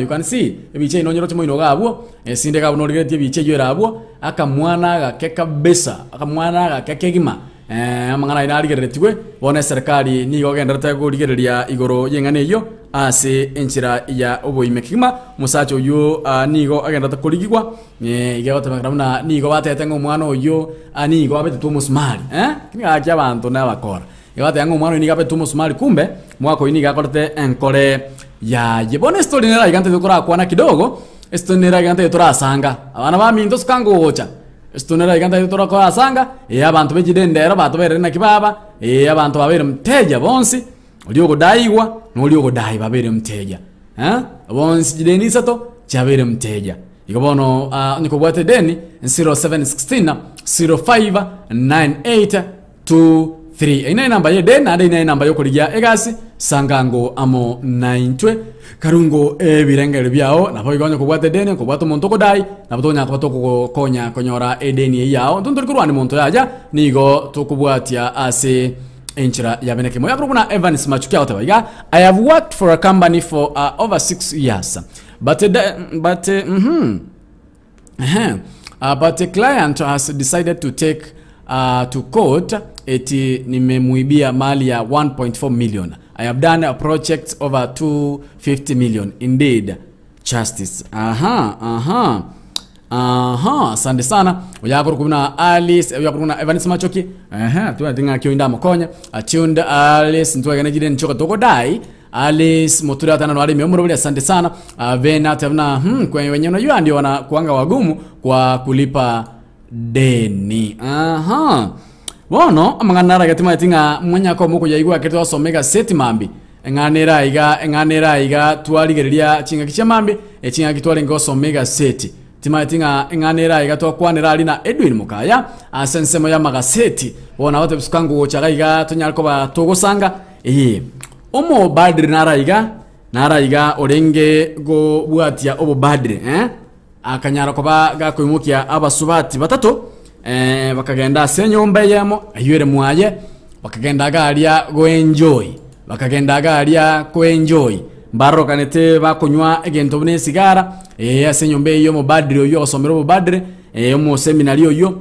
you can see ebiche inonyero timo ino gabo sinde gabo no aligereti ebiche yo erabo akamwana gake kabesa akamwana gake kagima amangana ina aligeretwe bone serikali ni gogenderete gurigereria igoro yengane yo ase enchira ya oboime kigima musacho yo nigo agendata kuligirwa igego tamakramuna nigo batete ngo mwana oyo anigo abete tu musmali kini aja abantu n'abakora igate ngo mwana niga abete tu musmali kumbe mwako iniga korte enkore ya yebone story nera igante dukora kwana kidogo esto nera igante turasanga abana baminto skangocha Estonera iganta yutora ko asanga abantu begidendero batobere na kibaba abantu babere mteja bonsi ulio godaiwa no ulio godai babere mteja bonsi jidenisa to chabere mteja ikobono niko bwate deni 0716 059823 ina namba ye deni ade ina namba yo kuligia egasi sangango amo 92 karungo ebirengere byao nabo igonyo kubwate deni kubwato monto kodai nabo nya kubato konya konyora edeni yao ndunduri kurwani monto yaja nigo tukubwatia ase enchira yabeneke moya kuruna Evans Machukia otabaga. I have worked for a company for over 6 years but the client has decided to take to court eti nimemuibia mali ya 1.4 million. I have done a project over 250 million. Indeed, justice. Asante sana. Uyakuru kuna Alice, uyakuru kuna Evans Machoki. Tunatinga kioinda mokonya. Attuned Alice ntuwa jide nchoka toko dai. Alice motura tana wali miomoro wali asante sana. Vena tevna kwenye wenye unajua ndio wana kuanga wagumu kwa kulipa deni. bono amangana gatima tinga mwanya ko muko yaigwa keto somega seti mambi enganera iga twaligereria chinga kichemambi echinga kitwale ngo somega seti timatinga enganera iga twakwanira ali na Edwin Mukaya asensemo ya magaseti bona wote bisukangu gochaga iga tonyalko ba togosanga omo badri nara iga orenge go bwatia obo badri akanyara ko ba gakoimukia abasubati batatu bakagenda senyombe yemo ayure mwaye bakagenda galia go enjoy mbaro kanete bakunywa egento bune sigara asenyombe yo mu badri yo osomero mu badri mu seminari yo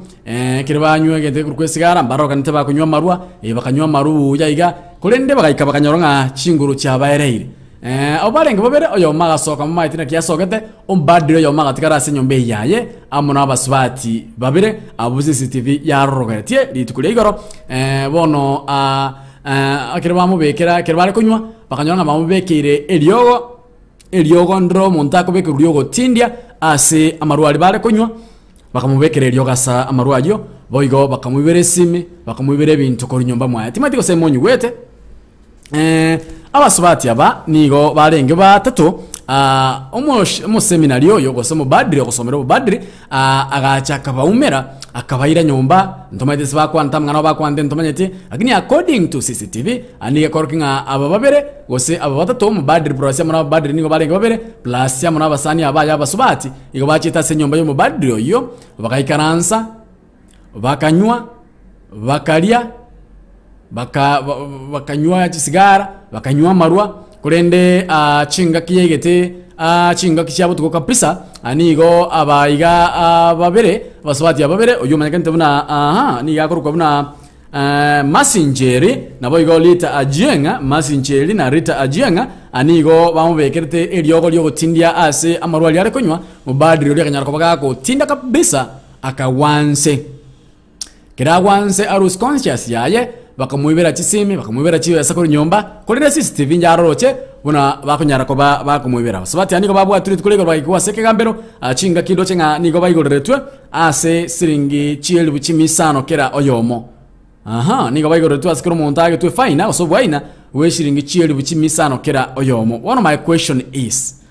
kiribanywa egente kurwe sigara mbaro kanete bakunywa marwa bakanywa maru yaiga kulende bakayika bakanyoronga chinguru cha baereire obarenge babere oyo magasoka mu maitina kiasogete badri yo magatikara asenyombe yaye amuna abasubati babere abuzi CCTV yarorogetie litukule igoro bono akira bamubekera kira bari kunywa bakanyona bamubekire eliogo ndro montako beke ryogo tindia ase amaruali bari kunywa bakamubekera eliogo asa amaruajo boigo bakamubere simi bakamubere bintu ko nyumba mwaya timatiko semonyu wete abasubati aba nigo barenge batatu omo seminari yo gosoma badri gosomero badri agachaka baumera akabaira nyumba ntomaite siba kwanta mwana bakwande ntomanyete akini according to CCTV aniye korkinga abababere gose ababatatu mu badri process mwana badri nigo barenge babere plus ya mwana basani abaya basubati igo bachita se nyumba yo mu badri yo bakaikaransa bakanywa bakalia bakanywa sigara bakanywa marwa kurende chinga kiyegete chinga kishabutuko kapisa anigo abaiga babere baswati ababere uyu manyakante buna ni yakoruka buna Messenger nabo igo lita ajenga Messenger na Rita ajenga anigo bamubekerte eliogo lyo tindia ase amarwali yare kunywa mubadiri lyo kanyarako bagako tinda kabisa akawanse kirawanse arus conscious yaye bakamubera chisimi bakamubera chiyo sakuri nyomba kolera CCTV njaroroche buna bakunyara ko bakumubera sabati aniko babwa turi tukulego bakikuwa seke gambero achinga kido chenga nigo bayigoretwe ase siringi chielu buchimisano kera oyomo nigo bayigoretwe asikoro montage tu faina oso waina we siringi chielu buchimisano kera oyomo. One of my question is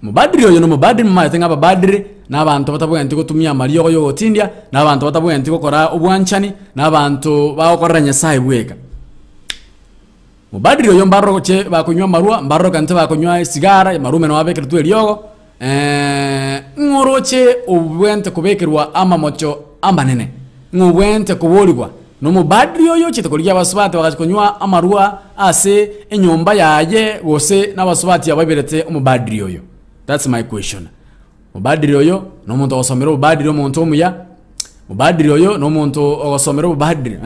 mubadiri yo no mubadiri maitenga babadiri n'abantu batabuye ntiko tumia mariyo yo tindia n'abantu batabuye ntiko kora obwanchani n'abantu bakora nyasaye bweka mubadiri yo mbarro che bakunywa marwa mbarro kante bakunywa sigara marume no abekera tu eliyogo ngoroche obwente kubekerwa amamocho amanene ngobwente kubolirwa no mubadiri yo chitokoliya basubati bakakunywa amarwa ase enyomba yaye gose n'abasubati yababerete umubadiri yo. That's my question. Mubadiri oyo no muntu osomero mubadiri omuntu omuya mubadiri oyo no muntu osomero mubadiri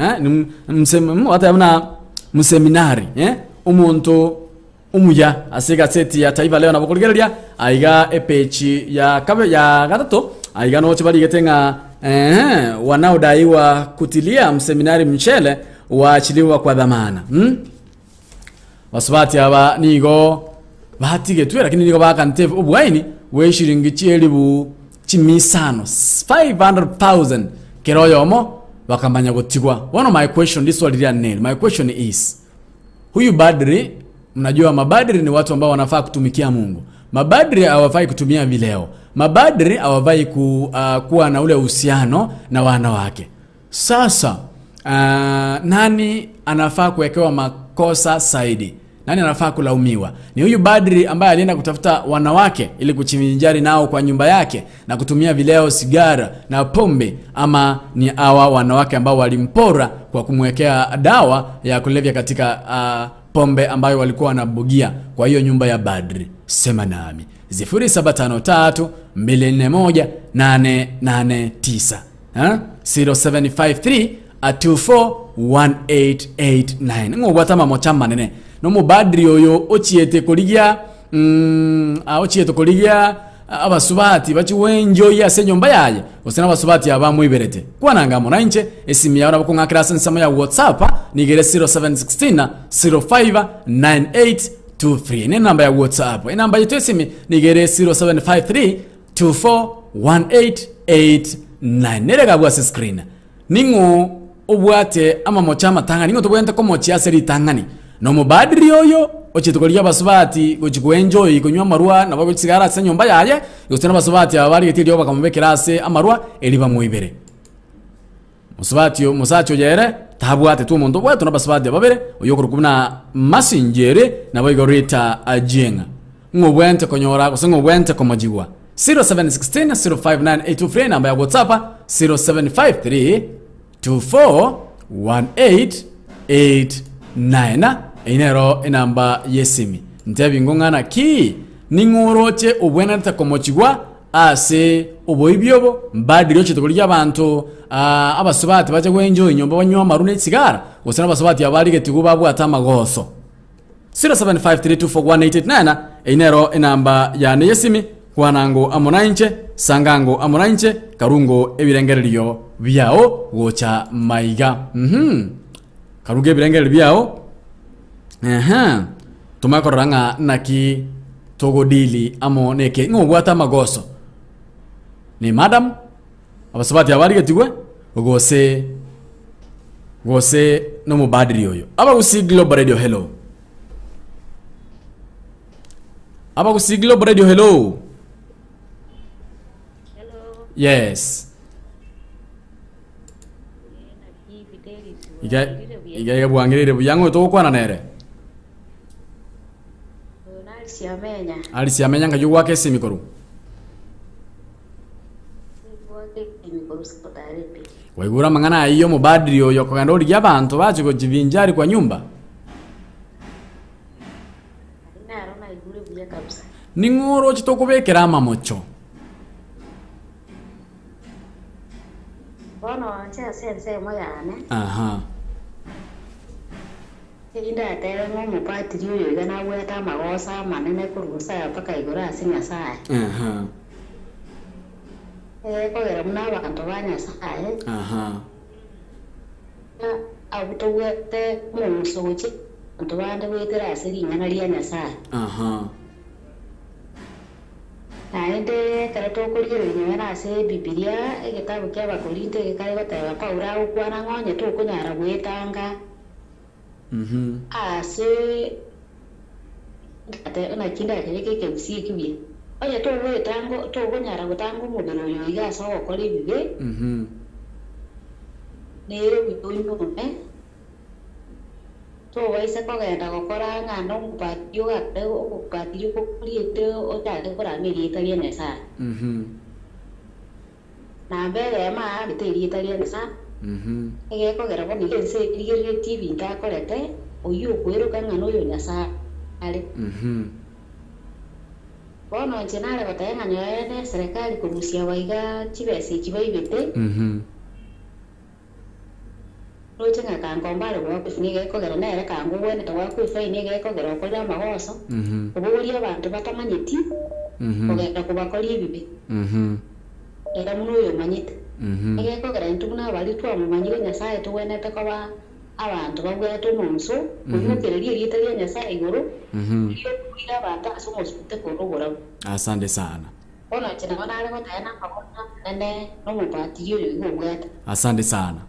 wata yabona museminari umuntu umuya asiga seti ya taifa leo nabokuligereria aiga epechi ya kabe ya gatatu aiga no chibali getenga wanaodaiwa kutilia mseminari mchele waachiliwa kwa dhamana wasubati aba nigo batige tuwe lakini nigo bakante ubwaini we shiringi chielibu chimisano 500,000 keroyomo bakamanya gotigwa. One of my question this one real nail. My question is huyu badri mnajua mabadri ni watu ambao wanafaa kutumikia Mungu. Mabadri hawafai kutumia vileo. Mabadri hawafai kuwa na ule uhusiano na wanawake. Sasa nani anafaa kuwekewa makosa zaidi? Nani anafaa kulaumiwa? Ni huyu badri ambaye alienda kutafuta wanawake ili kuchivinjari nao kwa nyumba yake na kutumia vileo, sigara na pombe, ama ni hawa wanawake ambao walimpora kwa kumwekea dawa ya kulevya katika pombe ambayo walikuwa wanabugia kwa hiyo nyumba ya badri? Sema nami 0753 241 889 0753 241889 ngobata mamochama nene no mubadri oyo ochiete koligia ochiete koligia abasubati bachiwenjo ya senyomba yaye osena abasubati abamwiberete kwananga mona inche esimi yawe nabako ngakirasa nsamo ya WhatsApp nigere 0716 05 9823 ne namba ya WhatsApp namba yetu esimi nigere 0753 241889 nerega bwa screen ningo obwate amamocha amatang'ani ng'o tobwente komochi ase ritang'ani na omobadiri oyo ochitukoria basubati gochikwenjoy konywa amarwa nabo gochisigara ase nyomba yaye gosena basubati abari getirio bakamubekera ase amarwa eri bamwibere musubati yo musacho yere tabwate tu omonto bwato na basubati babere oyokorukuna masinjere nabo igorita ajenga ng'obwente konyora gose ng'obwente komojiwa 0716 059823 namba ya WhatsApp 0753 241889 inero enamba yesimi ntebi ngongana ki ningoroche obwenata komochigwa ase oboibyobo mbadiro chitokolia abantu abasubati baje gwenjo inyomba banywa marune sigara osana basubati abali getigo babwata amagoso 0753241889 inero enamba ya yesimi kwanango amonanche sangango amonanche karungo ebirengereryo byao gocha maiga karuge ebirengereryo byao tumakoranga naki togodili amo neke ngobwata magoso ni madam abasubati abari getigwe gose no mubadiri oyo abagusi Global Radio hello abagusi Global Radio hello. Yes. Iga bwangirire buyango to kwana nere. Alisiamenya nga yuwa kesi mikoru. Waigura mangana iyo mubadiri oyo kokandori y'abantu baje ko jivinjari kwa nyumba. Ningoro chitokubekera amamocho. Bono sense moyane. Aha. Inda tere mo mupati yo gana weta magosa manene kurusa paka igora sinya sai. Aha. Ko era muna bantu banya sai. Aha. Abuto wete mo sochi. Bantu bande wetera siri ngana lianya sai. Aha. Naende karato kuriyo nyana se Biblia ekitabu kya bakorinte gekare bataba Paula ukwana ngonye to kunyara gwetanga. Ase ate na kinda keke kebisi kibi. Oye to wetango to kunyara gutango mubero yo iga so okori bibe. Nere witonyo to waise ko genda gukora ngano mupatio gate upatio ko kuriete o tade kora mirita liene sa. Na mbere ma bitirita liene sa. Ege ko gera boni gense ligere TV ta korete oyu kwero kan ngano yo nyasa ale. Bono chenale bataya ngane serikali kurusia waiga chibese chibaibete. Roche nga kangombale bwa kufinige ko gera nere kango wene to wako ifainige ko gera ko ya magoso. Obuli abantu batamanyiti. Ogenda kubakoli bibi. Era muno yo manyite. Ege ko gera ntuna bali twa mumanyire nyasaye to wene te ko ba abantu bagweto munso kumukereria litalia nyasaye igoro. Iyo kuira bata asomo sute ko rogora. Asante sana. Ona chena wana ale ko tayana pakona nene no mupati yo yo gweta. Asante sana.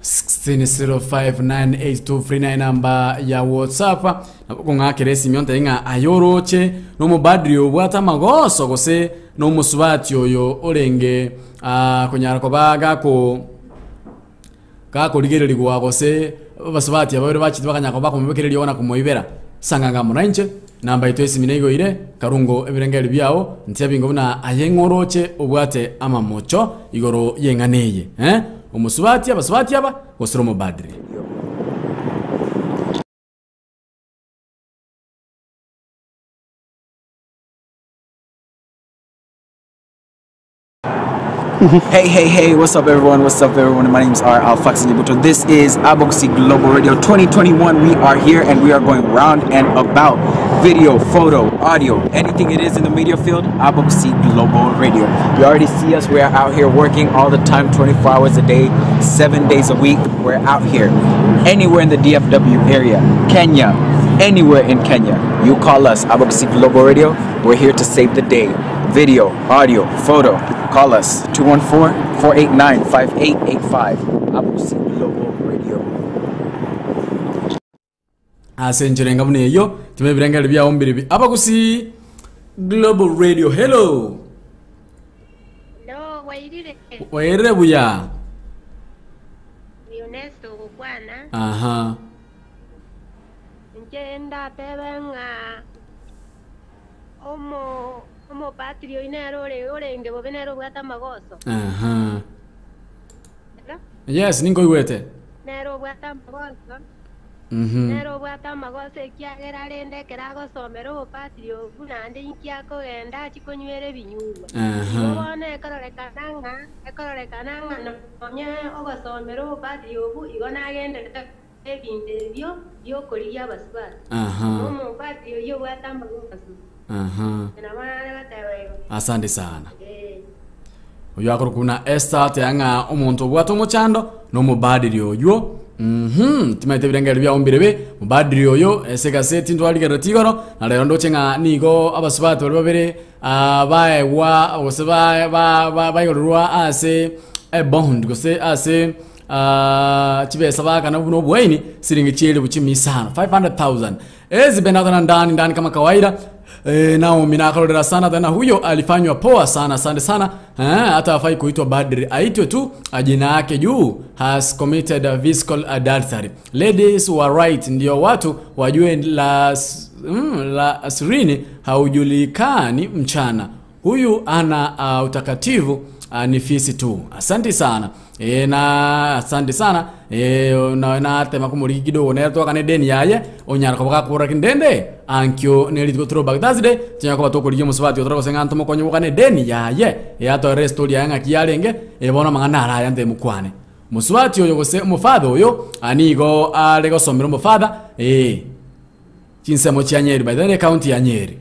16059823 namba ya WhatsApp nakungakire simyonte nga ayoroche no mubadri obwata magoso gose no musubati oyo orenge kunyara ko baga ko kako ligere ligwa gose basubati abere bachiti bakanyako bakomubekere liona kumoibera sanganga munanche namba ito esiminego ire karungo ebirengeri byao ntiabingo na ayengoroche obwate amamocho igoro yenganeye umusubati abasubati aba gosoro mubadri. Hey, what's up everyone? My name's R. Alfax Nyabuto. This is Abogusi Global Radio 2021. We are here and we are going round and about video, photo, audio, anything it is in the media field, Abogusi Global Radio. You already see us. We're out here working all the time, 24 hours a day, 7 days a week. We're out here anywhere in the DFW area, Kenya, anywhere in Kenya. You call us, Abogusi Global Radio. We're here to save the day. Video, audio, photo, call us 214-489-5885. Abagusi Global Radio. Asenjerenga mune yo timebirenga bya ombiri Abagusi Global Radio. Hello. No, Wairire buya. Ernesto bwana. Aha. Ngenda tebenga omo patrio inero orenge bobenero bwata magoso. Aha. Yes, ningo iwete. Nero bwata magoso. Nero bwata magoso ekiagera rende kerago somero patrio bunande inkiako genda chikonywere binyuma. Bone karore kananga no onye ogosomero patrio bu igona gende ebinde byo koliya basbata. Omo patrio yo bwata magoso. Asante sana. Uyu akuru kuna Esther teanga omuntu bwato muchando no mubadiri oyo. Timete birengera bya ombirebe mubadiri oyo esega seti ntwalika ratigoro na lero ndochenga nigo abasubati bali babere baewa oseba bayorwa ase bond gose ase chibesa baka na buno bwaini siringi chele buchimisana 500,000 ezi benadana ndani kama kawaida. Naomi nakalodera sana tena huyo alifanywa poa sana, asante sana. Hata afai kuitwa Badri, aitwe tu jina yake juu, has committed a physical adultery. Ladies were right, ndio watu wajue la sirini haujulikani mchana. Huyu ana utakatifu ni fisi tu. Asante sana. Na asante sana. Na tema kumuri kidogo na toka ne deni yaye onyara ko bakakura kindende ankyo ne litgo tro bagdazde tinya ko batokuri musubati otro senga antomo konyo kane deni yaye to resto lya nga kiyalenge bona mangana ara yande mukwane musubati oyo gose mufado oyo anigo alego somero mufada chinsemo cyanyeri by the county ya Nyeri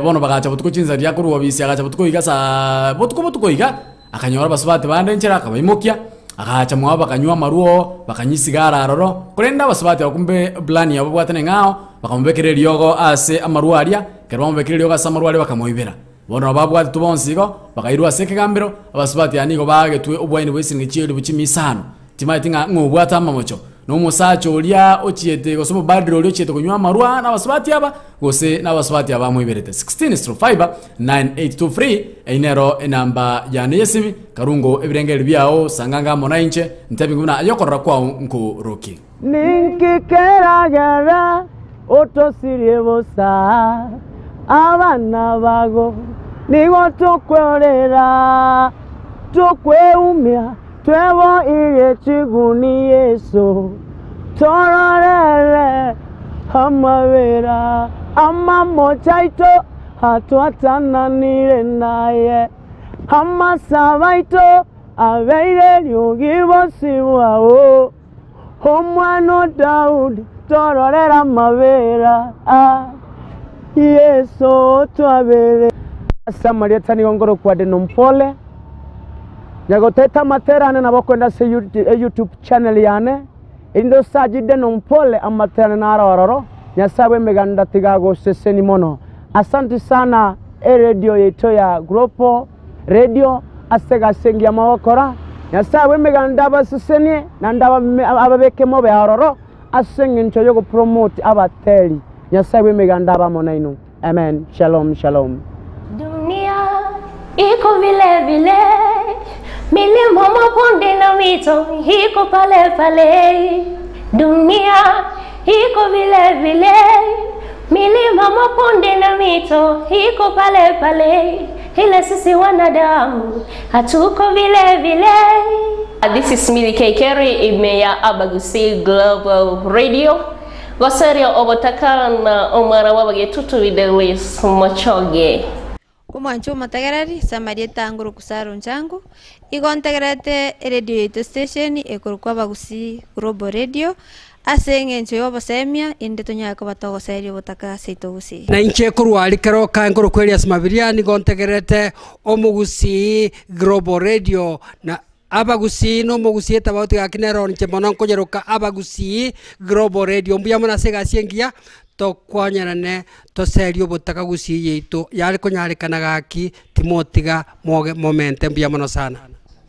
bono bagacha butuko chinza lya kuru wabisi agacha butuko igasa butuko iga akanyora basubati bande nchera akabayimokia akacha mwaba kanywa maruo bakanyisigara aroro kurenda basubati bakumbe plan yabo bwatane ngao bakamubekere lyogo ase amaruo aria kerwa mubekere lyogo ase amaruo aria bakamoibera bono babwati tubonsigo bakairwa seke gambiro abasubati anigo bagetwe obwaini bwesinge chieri buchimisano timaitinga ngobwata amamocho no musacho ulia ochiete gosomo badri olio chiete kunywa marua na basubati aba gose na basubati aba muiberete 16-5-9823 einero enamba ya nesimi karungo ebirengeri byao sanganga monainche ntabinguna ayokorra kwa nkuruki ninkikeragera otosiriebosa abana bago nigo tokwerera tokweumia twebo ile chiguni Yesu tororere hamavera amamochaito hatuatananire naye hamasabaito aveire lyugibosiwao omwana Daudi tororera mavera Yesu twabere Samaria tani ngoro kwa de nompole Nyagoteta materane na bakwenda se YouTube channel yane indo sajide nompole amaterane na arororo nyasawe meganda tigago seseni mono. Asante sana radio yeto ya Global Radio asega sengi ya mawakora nyasawe meganda baseseni na ndaba ababeke mobe aroro asengi ncho yogo promote abateli nyasawe meganda bamona ino. Amen. Shalom shalom. Dunia iko vile vile, milima mabonde na mito iko pale pale. Dunia iko vile vile, milima mabonde na mito iko pale pale. Ila sisi wanadamu hatuko vile vile. This is Millie Kekeri, imeya Abagusi Global Radio. Goseria obotakana omara wabage tutu videlis mochoge. Kumanchu matagarari Samarieta nguru kusaro nchangu igontegerete radio yetu station ekorukwa Abagusi Global Radio asenge ncho yobosemia inde tonyaka batogo serio botaka seitogusi na inche kurwali kero kanguru kweli asmabiria ni gontegerete omugusi Global Radio na Abagusi no mugusi etabauti gakinero nche monon kojeroka Abagusi Global Radio mbuya mona sega siengia tokwanyarane toserio botaka gusi yeito yari kunyarikana gaki timotiga momente mbia mono sana.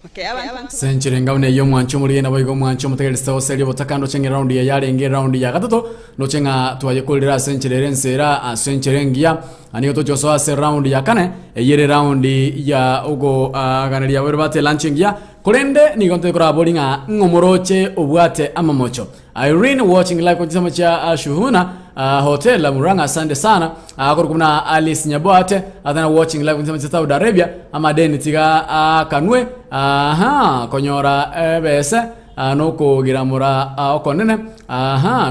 Okay, abantu Century ngabone yo mwancho muri na boygo mwancho mutegereza oseri botakando cenge round ya yare nge round ya gatatu no cenga twaye kolira Century rensera Century ngia ani to joso ase round ya kane yere round ya ugo ganali ya werbate launching ya kolende ni gonte kora bolinga ngomoroche obwate amamocho Irene watching live kwa kisama cha Shuhuna hotel la Muranga, asante sana. Kuna Alice Nyaboate adana watching live kwa kisama cha Saudi Arabia ama deni tiga kanwe konyora bese no ko giramura okonene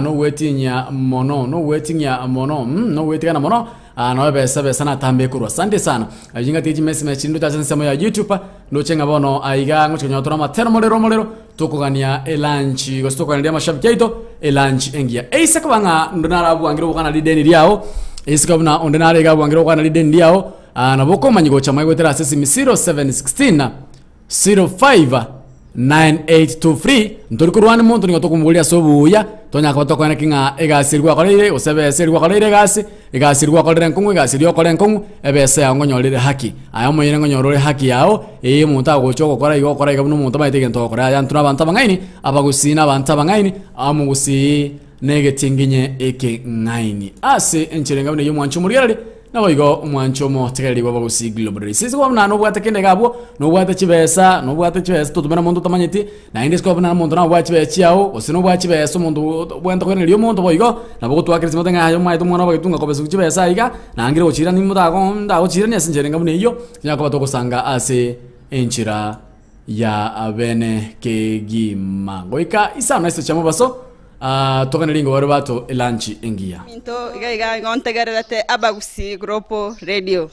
no waiting ya mono no waiting na mono no bese na tambe kurwa, asante sana. Jinga tiji message ndo tasense ya YouTube ndo chenga bono aiga ngocho nyotora matero molero tukugania elanchi gostoko ndia mashabiki yaito elanchi engia eisa kabanga ndonara bwangiro kana lideni liao eisa kabuna ondonara ga bwangiro kana lideni liao na boko manyigo cha maigo tera sisi 0716 05 9823 ntorikurwani muntu ngo tokumbulia sobuya tonya kwa tokwana kinga egasirwa kolire osebesirwa kolire gasi egasirwa kolire nkungu egasirwa kolire nkungu ebese yangonyorire haki ayo moyire ngonyorore haki yao muntu agochoko kora igo kora igabuno muntu baitege ntoko kora yantu nabantu bangaini abagusina abantu bangaini amugusi negetinginye eke ngaini ase enchirenga bune yo mwancho muriyari naboigo umwancho mo tegeri baba gusi global sisi kwa mna no bwate kende gabo no bwate chibesa tutumena muntu tamanyiti na indi sko bana muntu na bwate bechi yao osino bwate beso muntu bwenta kwene liyo muntu boigo na bogo twakirisi motenga hayo mai tumwana bagitunga ko besu chibesa iga na angire ochira ni muta ko nda ochira ni asinjere ngabune iyo nyako batoko sanga ase enchira ya abene kegima goika isa na iso chamo baso tokana lingo wari bato elanchi engia minto iga ngontegerete Abagusi Global Radio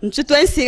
nchutwensiga